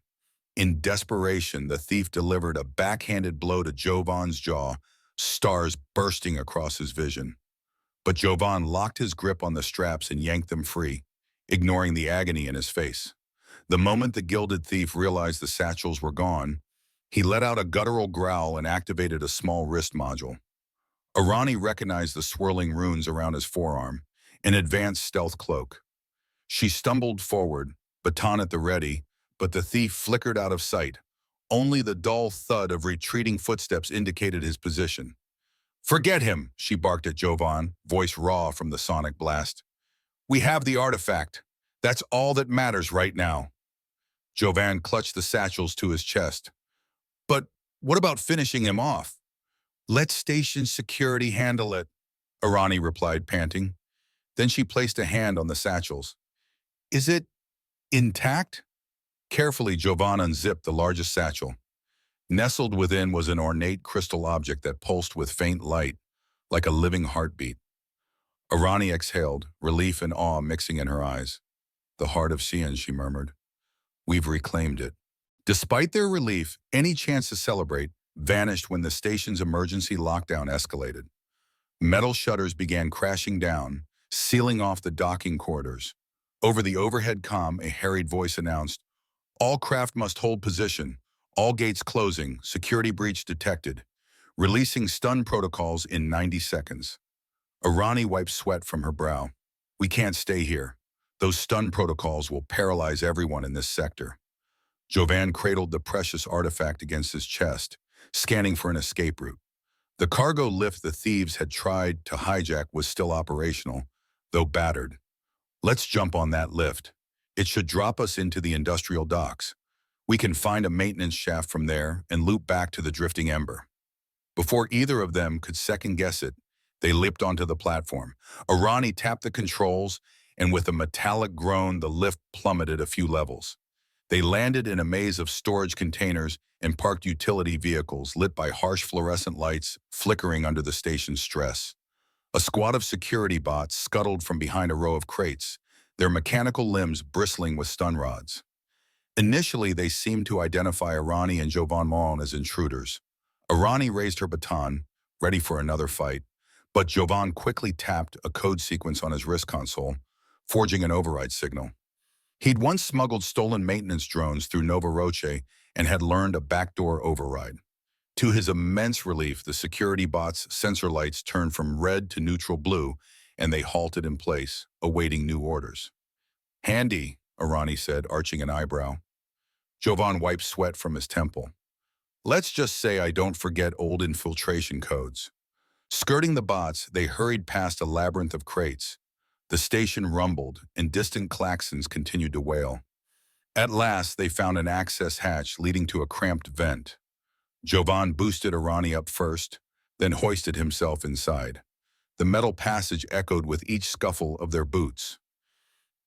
In desperation, the thief delivered a backhanded blow to Jovan's jaw, stars bursting across his vision. But Jovan locked his grip on the straps and yanked them free, ignoring the agony in his face. The moment the gilded thief realized the satchels were gone, he let out a guttural growl and activated a small wrist module. Arani recognized the swirling runes around his forearm, an advanced stealth cloak. She stumbled forward, baton at the ready, but the thief flickered out of sight. Only the dull thud of retreating footsteps indicated his position. "Forget him," she barked at Jovan, voice raw from the sonic blast. "We have the artifact. That's all that matters right now." Jovan clutched the satchels to his chest. "But what about finishing him off?" "Let station security handle it," Arani replied, panting. Then she placed a hand on the satchels. "Is it intact?" Carefully, Jovan unzipped the largest satchel. Nestled within was an ornate crystal object that pulsed with faint light, like a living heartbeat. Arani exhaled, relief and awe mixing in her eyes. "The heart of Xian," she murmured. "We've reclaimed it." Despite their relief, any chance to celebrate vanished when the station's emergency lockdown escalated. Metal shutters began crashing down, sealing off the docking corridors. Over the overhead comm, a harried voice announced, "All craft must hold position. All gates closing. Security breach detected. Releasing stun protocols in 90 seconds." Arani wiped sweat from her brow. "We can't stay here. Those stun protocols will paralyze everyone in this sector." Jovan cradled the precious artifact against his chest, scanning for an escape route. The cargo lift the thieves had tried to hijack was still operational, though battered. "Let's jump on that lift. It should drop us into the industrial docks. We can find a maintenance shaft from there and loop back to the drifting ember." Before either of them could second-guess it, they leaped onto the platform. Arani tapped the controls, and with a metallic groan, the lift plummeted a few levels. They landed in a maze of storage containers and parked utility vehicles lit by harsh fluorescent lights flickering under the station's stress. A squad of security bots scuttled from behind a row of crates, their mechanical limbs bristling with stun rods. Initially, they seemed to identify Arani and Jovan Maughan as intruders. Arani raised her baton, ready for another fight, but Jovan quickly tapped a code sequence on his wrist console, forging an override signal. He'd once smuggled stolen maintenance drones through Nova Roche and had learned a backdoor override. To his immense relief, the security bot's sensor lights turned from red to neutral blue, and they halted in place, awaiting new orders. "Handy," Arani said, arching an eyebrow. Jovan wiped sweat from his temple. "Let's just say I don't forget old infiltration codes." Skirting the bots, they hurried past a labyrinth of crates. The station rumbled, and distant klaxons continued to wail. At last, they found an access hatch leading to a cramped vent. Jovan boosted Arani up first, then hoisted himself inside. The metal passage echoed with each scuffle of their boots.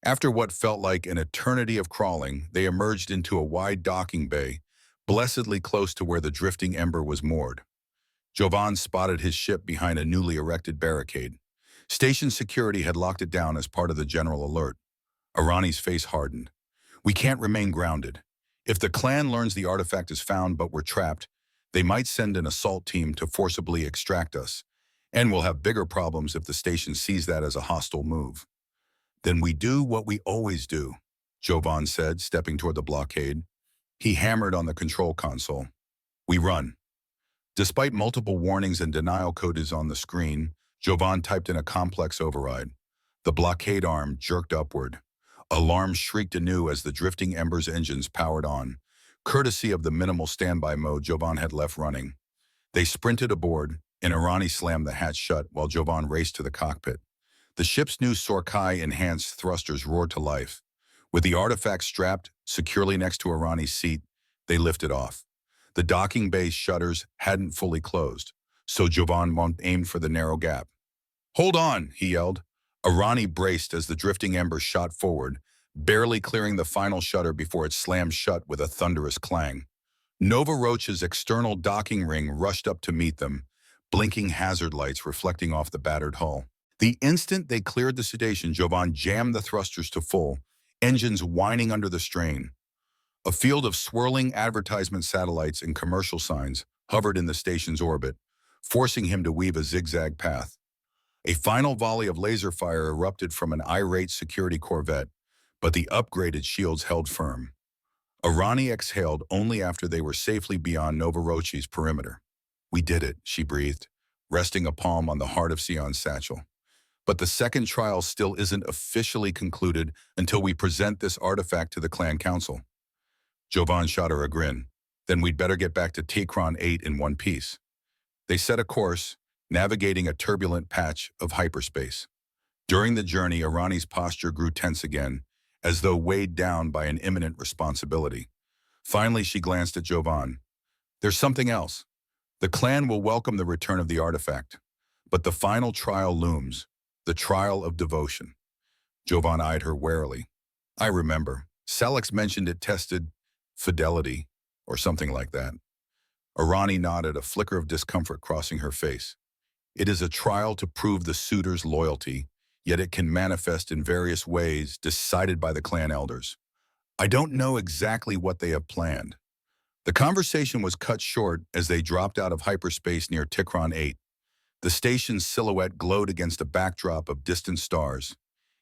After what felt like an eternity of crawling, they emerged into a wide docking bay, blessedly close to where the drifting ember was moored. Jovan spotted his ship behind a newly erected barricade. Station security had locked it down as part of the general alert. Arani's face hardened. "We can't remain grounded. If the clan learns the artifact is found but we're trapped, they might send an assault team to forcibly extract us, and we'll have bigger problems if the station sees that as a hostile move." "Then we do what we always do," Jovan said, stepping toward the blockade. He hammered on the control console. "We run." Despite multiple warnings and denial codes on the screen, Jovan typed in a complex override. The blockade arm jerked upward. Alarms shrieked anew as the drifting ember's engines powered on. Courtesy of the minimal standby mode Jovan had left running, they sprinted aboard, and Irani slammed the hatch shut while Jovan raced to the cockpit. The ship's new Sorkai-enhanced thrusters roared to life. With the artifact strapped securely next to Irani's seat, they lifted off. The docking bay shutters hadn't fully closed, so Jovan aimed for the narrow gap. "Hold on," he yelled. Irani braced as the drifting ember shot forward, barely clearing the final shutter before it slammed shut with a thunderous clang. Nova Roach's external docking ring rushed up to meet them, blinking hazard lights reflecting off the battered hull. The instant they cleared the sedation, Jovan jammed the thrusters to full, engines whining under the strain. A field of swirling advertisement satellites and commercial signs hovered in the station's orbit, forcing him to weave a zigzag path. A final volley of laser fire erupted from an irate security corvette, but the upgraded shields held firm. Irani exhaled only after they were safely beyond Novorochi's perimeter. "We did it," she breathed, resting a palm on the Heart of Sion's satchel. "But the second trial still isn't officially concluded until we present this artifact to the clan council." Jovan shot her a grin. "Then we'd better get back to Tikron 8 in one piece." They set a course, navigating a turbulent patch of hyperspace. During the journey, Irani's posture grew tense again, as though weighed down by an imminent responsibility. Finally, she glanced at Jovan. "There's something else. The clan will welcome the return of the artifact, but the final trial looms, the trial of devotion." Jovan eyed her warily. "I remember. Salix mentioned it tested fidelity, or something like that." Irani nodded, a flicker of discomfort crossing her face. "It is a trial to prove the suitor's loyalty, yet it can manifest in various ways decided by the clan elders. I don't know exactly what they have planned." The conversation was cut short as they dropped out of hyperspace near Tikron 8. The station's silhouette glowed against a backdrop of distant stars.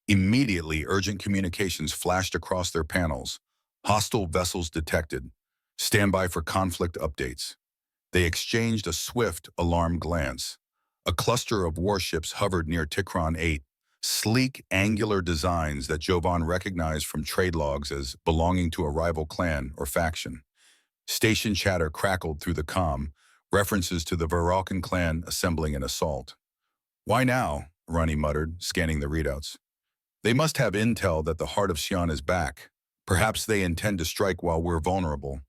Immediately, urgent communications flashed across their panels. "Hostile vessels detected. Stand by for conflict updates." They exchanged a swift, alarmed glance. A cluster of warships hovered near Tikron 8, sleek, angular designs that Jovan recognized from trade logs as belonging to a rival clan or faction. Station chatter crackled through the comm, references to the Varalkan clan assembling an assault. "Why now?" Rani muttered, scanning the readouts. "They must have intel that the Heart of Sion is back. Perhaps they intend to strike while we're vulnerable."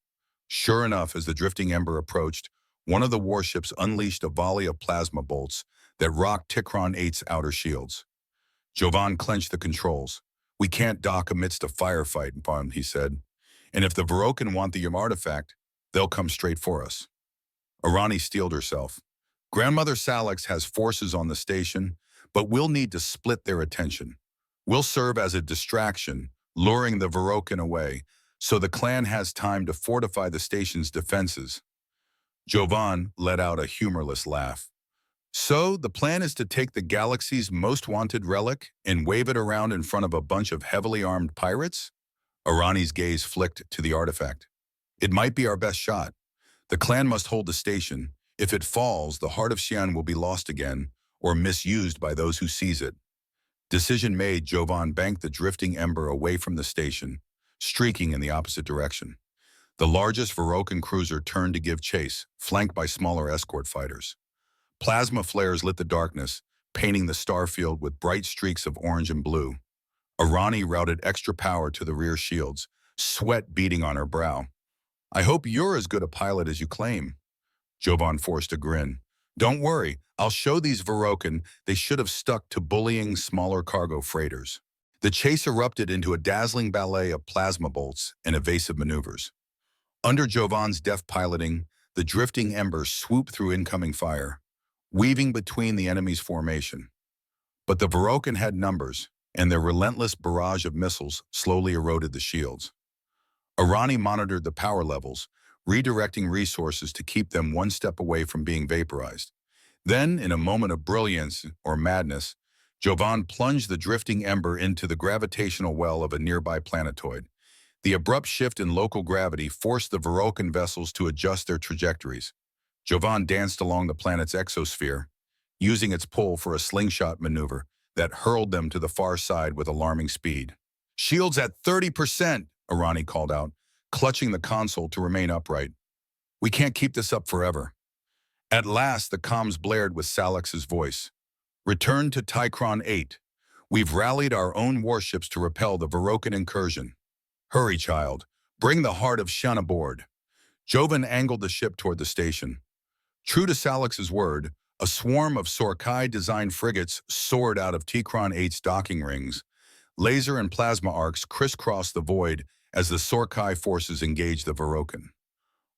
Sure enough, as the drifting ember approached, one of the warships unleashed a volley of plasma bolts that rocked Tikron 8's outer shields. Jovan clenched the controls. "We can't dock amidst a firefight," he said. "And if the Varokan want the artifact, they'll come straight for us." Irani steeled herself. "Grandmother Salix has forces on the station, but we'll need to split their attention. We'll serve as a distraction, luring the Varokan away, so the clan has time to fortify the station's defenses." Jovan let out a humorless laugh. "So, the plan is to take the galaxy's most wanted relic and wave it around in front of a bunch of heavily armed pirates?" Irani's gaze flicked to the artifact. "It might be our best shot. The clan must hold the station. If it falls, the Heart of Xian will be lost again, or misused by those who seize it." Decision made, Jovan banked the drifting ember away from the station, streaking in the opposite direction. The largest Varokan cruiser turned to give chase, flanked by smaller escort fighters. Plasma flares lit the darkness, painting the starfield with bright streaks of orange and blue. Irani routed extra power to the rear shields, sweat beading on her brow. "I hope you're as good a pilot as you claim." Jovan forced a grin. "Don't worry, I'll show these Varokan they should have stuck to bullying smaller cargo freighters." The chase erupted into a dazzling ballet of plasma bolts and evasive maneuvers. Under Jovan's deft piloting, the drifting ember swooped through incoming fire, weaving between the enemy's formation. But the Varokan had numbers, and their relentless barrage of missiles slowly eroded the shields. Irani monitored the power levels, redirecting resources to keep them one step away from being vaporized. Then, in a moment of brilliance or madness, Jovan plunged the drifting ember into the gravitational well of a nearby planetoid. The abrupt shift in local gravity forced the Varokan vessels to adjust their trajectories. Jovan danced along the planet's exosphere, using its pull for a slingshot maneuver that hurled them to the far side with alarming speed. "Shields at 30%, Irani called out, clutching the console to remain upright. We can't keep this up forever. At last, the comms blared with Salix's voice. Return to Tychron 8. We've rallied our own warships to repel the Varokan incursion. Hurry, child. Bring the heart of Shun aboard. Jovan angled the ship toward the station. True to Salix's word, a swarm of Sorkai-designed frigates soared out of Tychron 8's docking rings. Laser and plasma arcs crisscrossed the void as the Sorkai forces engaged the Varokan.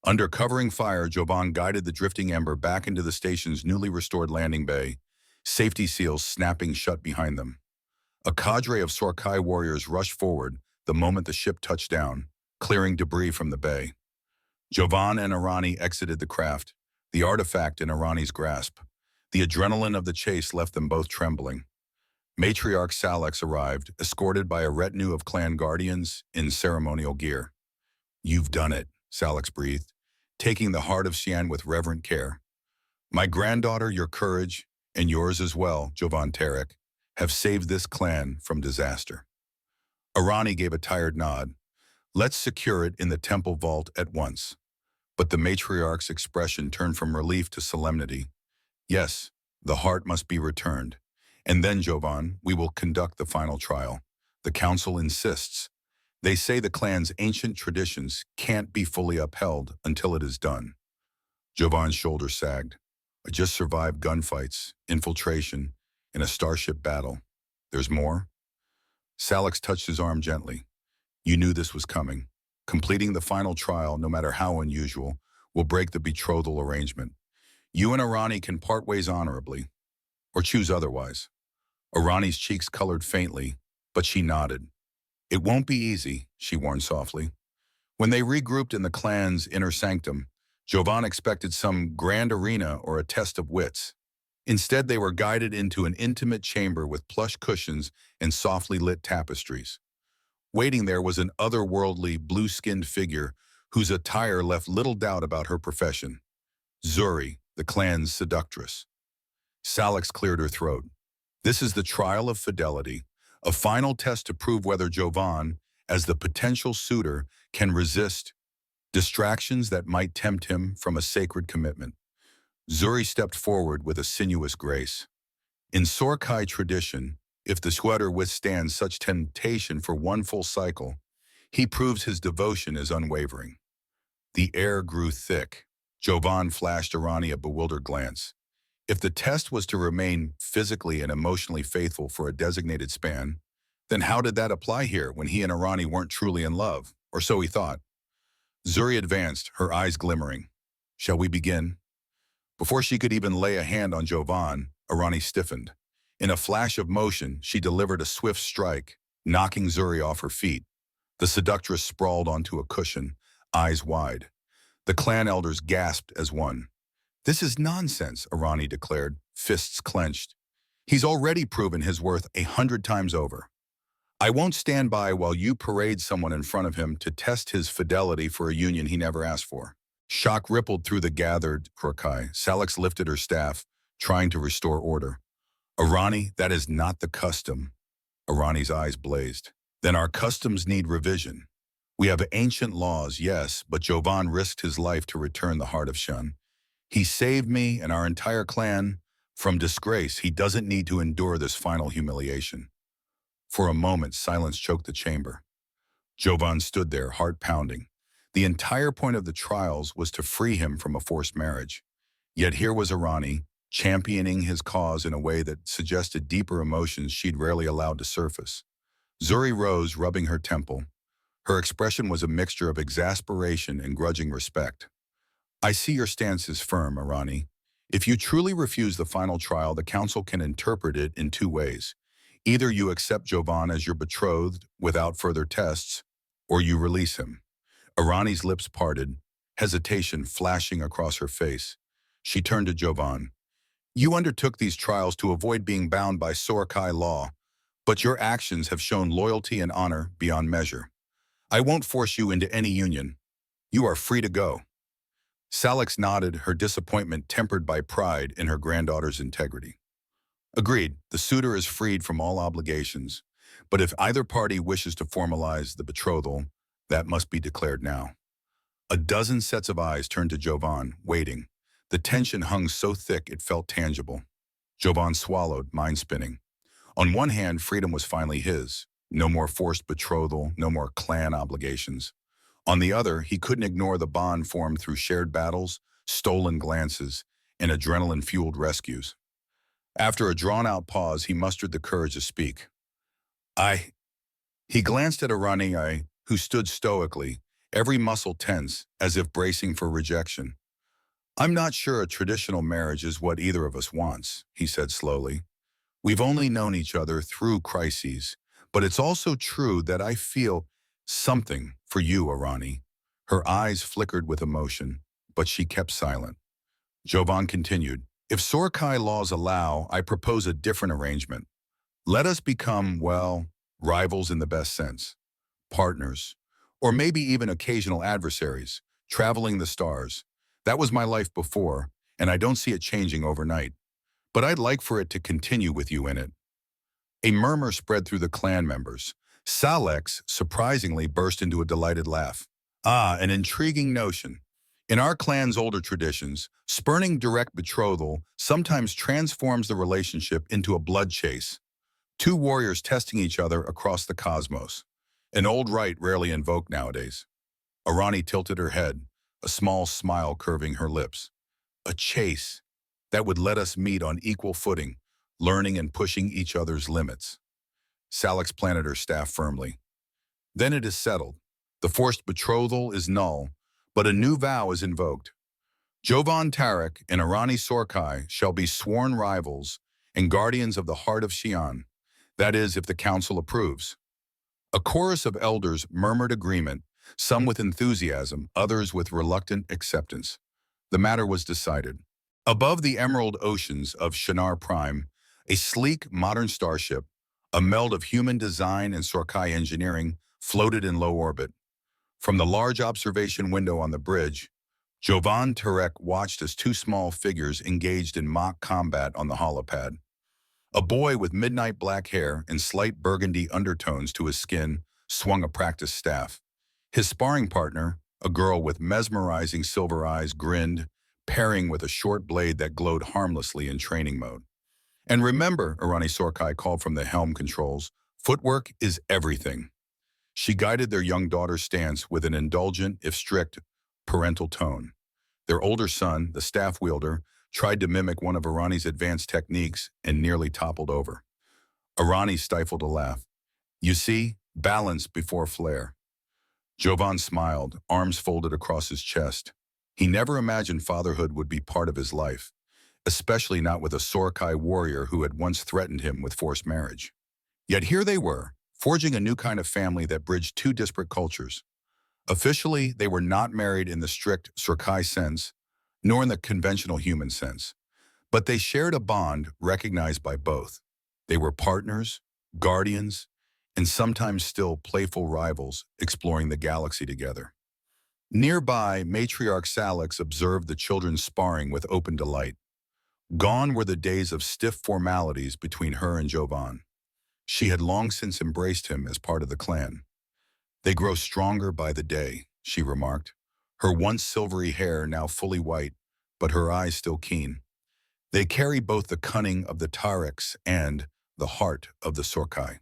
Under covering fire, Jovan guided the drifting Ember back into the station's newly restored landing bay, safety seals snapping shut behind them. A cadre of Sorkai warriors rushed forward the moment the ship touched down, clearing debris from the bay. Jovan and Arani exited the craft, the artifact in Arani's grasp. The adrenaline of the chase left them both trembling. Matriarch Salix arrived, escorted by a retinue of clan guardians in ceremonial gear. "You've done it," Salix breathed, taking the heart of Xian with reverent care. "My granddaughter, your courage, and yours as well, Jovan Tarek, have saved this clan from disaster." Arani gave a tired nod. "Let's secure it in the temple vault at once." But the matriarch's expression turned from relief to solemnity. "Yes, the heart must be returned. And then, Jovan, we will conduct the final trial. The council insists. They say the clan's ancient traditions can't be fully upheld until it is done." Jovan's shoulders sagged. "I just survived gunfights, infiltration, and a starship battle. There's more?" Salix touched his arm gently. "You knew this was coming. Completing the final trial, no matter how unusual, will break the betrothal arrangement. You and Arani can part ways honorably, or choose otherwise." Arani's cheeks colored faintly, but she nodded. "It won't be easy," she warned softly. When they regrouped in the clan's inner sanctum, Jovan expected some grand arena or a test of wits. Instead, they were guided into an intimate chamber with plush cushions and softly lit tapestries. Waiting there was an otherworldly, blue-skinned figure whose attire left little doubt about her profession. Zuri, the clan's seductress. Salix cleared her throat. "This is the trial of fidelity, a final test to prove whether Jovan, as the potential suitor, can resist distractions that might tempt him from a sacred commitment." Zuri stepped forward with a sinuous grace. In Sorkai tradition, if the sweater withstands such temptation for one full cycle, he proves his devotion is unwavering. The air grew thick. Jovan flashed Arani a bewildered glance. If the test was to remain physically and emotionally faithful for a designated span, then how did that apply here when he and Arani weren't truly in love? Or so he thought. Zuri advanced, her eyes glimmering. "Shall we begin?" Before she could even lay a hand on Jovan, Arani stiffened. In a flash of motion, she delivered a swift strike, knocking Zuri off her feet. The seductress sprawled onto a cushion, eyes wide. The clan elders gasped as one. "This is nonsense," Arani declared, fists clenched. "He's already proven his worth 100 times over. I won't stand by while you parade someone in front of him to test his fidelity for a union he never asked for." Shock rippled through the gathered Sorkai. Salix lifted her staff, trying to restore order. "Arani, that is not the custom." Arani's eyes blazed. "Then our customs need revision. We have ancient laws, yes, but Jovan risked his life to return the heart of Shun. He saved me and our entire clan from disgrace. He doesn't need to endure this final humiliation." For a moment, silence choked the chamber. Jovan stood there, heart pounding. The entire point of the trials was to free him from a forced marriage. Yet here was Arani, championing his cause in a way that suggested deeper emotions she'd rarely allowed to surface. Zuri rose, rubbing her temple. Her expression was a mixture of exasperation and grudging respect. "I see your stance is firm, Arani. If you truly refuse the final trial, the council can interpret it in two ways. Either you accept Jovan as your betrothed without further tests, or you release him." Arani's lips parted, hesitation flashing across her face. She turned to Jovan. "You undertook these trials to avoid being bound by Sorkai law, but your actions have shown loyalty and honor beyond measure. I won't force you into any union. You are free to go." Salix nodded, her disappointment tempered by pride in her granddaughter's integrity. "Agreed, the suitor is freed from all obligations, but if either party wishes to formalize the betrothal, That must be declared now. A dozen sets of eyes turned to Jovan, waiting. The tension hung so thick it felt tangible. Jovan swallowed, mind spinning. On one hand, freedom was finally his. No more forced betrothal, no more clan obligations. On the other, he couldn't ignore the bond formed through shared battles, stolen glances, and adrenaline-fueled rescues. After a drawn-out pause, he mustered the courage to speak. I... He glanced at Arani, who stood stoically, every muscle tense, as if bracing for rejection. I'm not sure a traditional marriage is what either of us wants, he said slowly. We've only known each other through crises, but it's also true that I feel something for you, Arani. Her eyes flickered with emotion, but she kept silent. Jovan continued, if Sorkai laws allow, I propose a different arrangement. Let us become, well, rivals in the best sense, partners, or maybe even occasional adversaries, traveling the stars. That was my life before, and I don't see it changing overnight. But I'd like for it to continue with you in it. A murmur spread through the clan members. Salex surprisingly burst into a delighted laugh. Ah, an intriguing notion. In our clan's older traditions, spurning direct betrothal sometimes transforms the relationship into a blood chase. Two warriors testing each other across the cosmos. An old rite rarely invoked nowadays. Arani tilted her head, a small smile curving her lips. A chase that would let us meet on equal footing, learning and pushing each other's limits. Salix planted her staff firmly. Then it is settled. The forced betrothal is null, but a new vow is invoked. Jovan Tarek and Arani Sorkai shall be sworn rivals and guardians of the heart of Xi'an. That is, if the council approves. A chorus of elders murmured agreement, some with enthusiasm, others with reluctant acceptance. The matter was decided. Above the emerald oceans of Shinar Prime, a sleek, modern starship, a meld of human design and Sorkai engineering, floated in low orbit. From the large observation window on the bridge, Jovan Tarek watched as two small figures engaged in mock combat on the holopad. A boy with midnight black hair and slight burgundy undertones to his skin swung a practice staff. His sparring partner, a girl with mesmerizing silver eyes, grinned, pairing with a short blade that glowed harmlessly in training mode. And remember, Arani Sorkai called from the helm controls, footwork is everything. She guided their young daughter's stance with an indulgent, if strict, parental tone. Their older son, the staff wielder, tried to mimic one of Arani's advanced techniques and nearly toppled over. Arani stifled a laugh. You see, balance before flair. Jovan smiled, arms folded across his chest. He never imagined fatherhood would be part of his life, especially not with a Sorkai warrior who had once threatened him with forced marriage. Yet here they were, forging a new kind of family that bridged two disparate cultures. Officially, they were not married in the strict Sorkai sense, nor in the conventional human sense, but they shared a bond recognized by both. They were partners, guardians, and sometimes still playful rivals exploring the galaxy together. Nearby, matriarch Salix observed the children sparring with open delight. Gone were the days of stiff formalities between her and Jovan. She had long since embraced him as part of the clan. They grow stronger by the day, she remarked, her once silvery hair now fully white, but her eyes still keen. They carry both the cunning of the Tareks and the heart of the Sorkai.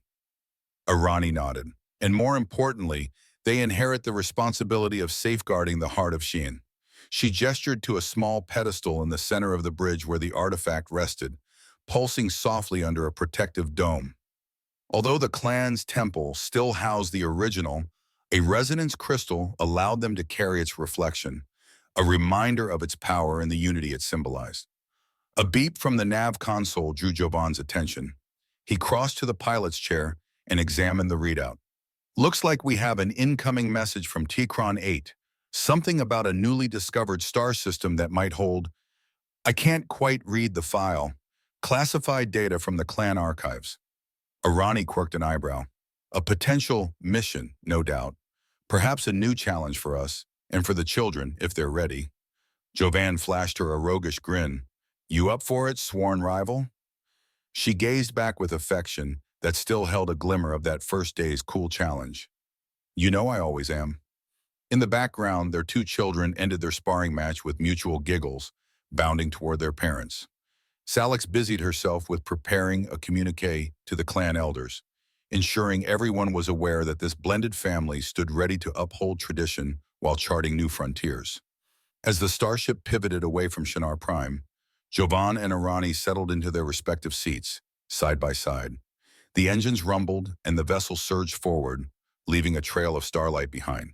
Arani nodded, and more importantly, they inherit the responsibility of safeguarding the heart of Xi'an. She gestured to a small pedestal in the center of the bridge where the artifact rested, pulsing softly under a protective dome. Although the clan's temple still housed the original, a resonance crystal allowed them to carry its reflection, a reminder of its power and the unity it symbolized. A beep from the nav console drew Jovan's attention. He crossed to the pilot's chair and examined the readout. Looks like we have an incoming message from Tikron 8, something about a newly discovered star system that might hold, I can't quite read the file, classified data from the clan archives. Arani quirked an eyebrow. A potential mission, no doubt. Perhaps a new challenge for us, and for the children, if they're ready. Jovan flashed her a roguish grin. You up for it, sworn rival? She gazed back with affection that still held a glimmer of that first day's cool challenge. You know I always am. In the background, their two children ended their sparring match with mutual giggles, bounding toward their parents. Salix busied herself with preparing a communique to the clan elders, ensuring everyone was aware that this blended family stood ready to uphold tradition while charting new frontiers. As the starship pivoted away from Shinar Prime, Jovan and Arani settled into their respective seats, side by side. The engines rumbled and the vessel surged forward, leaving a trail of starlight behind.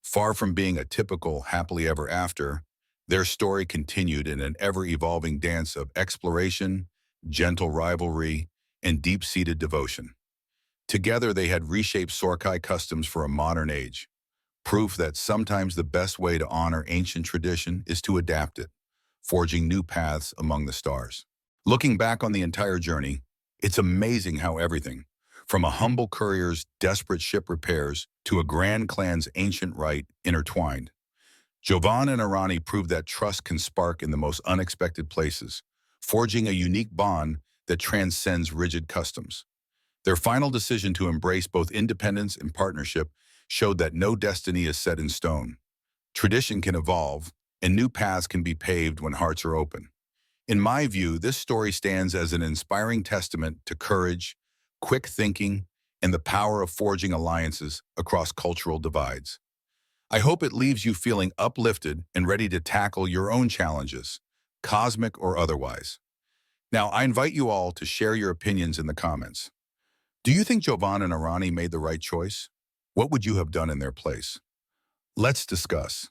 Far from being a typical happily ever after, their story continued in an ever-evolving dance of exploration, gentle rivalry, and deep-seated devotion. Together, they had reshaped Sorkai customs for a modern age, proof that sometimes the best way to honor ancient tradition is to adapt it, forging new paths among the stars. Looking back on the entire journey, it's amazing how everything, from a humble courier's desperate ship repairs to a grand clan's ancient rite, intertwined. Jovan and Arani proved that trust can spark in the most unexpected places, forging a unique bond that transcends rigid customs. Their final decision to embrace both independence and partnership showed that no destiny is set in stone. Tradition can evolve, and new paths can be paved when hearts are open. In my view, this story stands as an inspiring testament to courage, quick thinking, and the power of forging alliances across cultural divides. I hope it leaves you feeling uplifted and ready to tackle your own challenges, cosmic or otherwise. Now, I invite you all to share your opinions in the comments. Do you think Jovan and Arani made the right choice? What would you have done in their place? Let's discuss.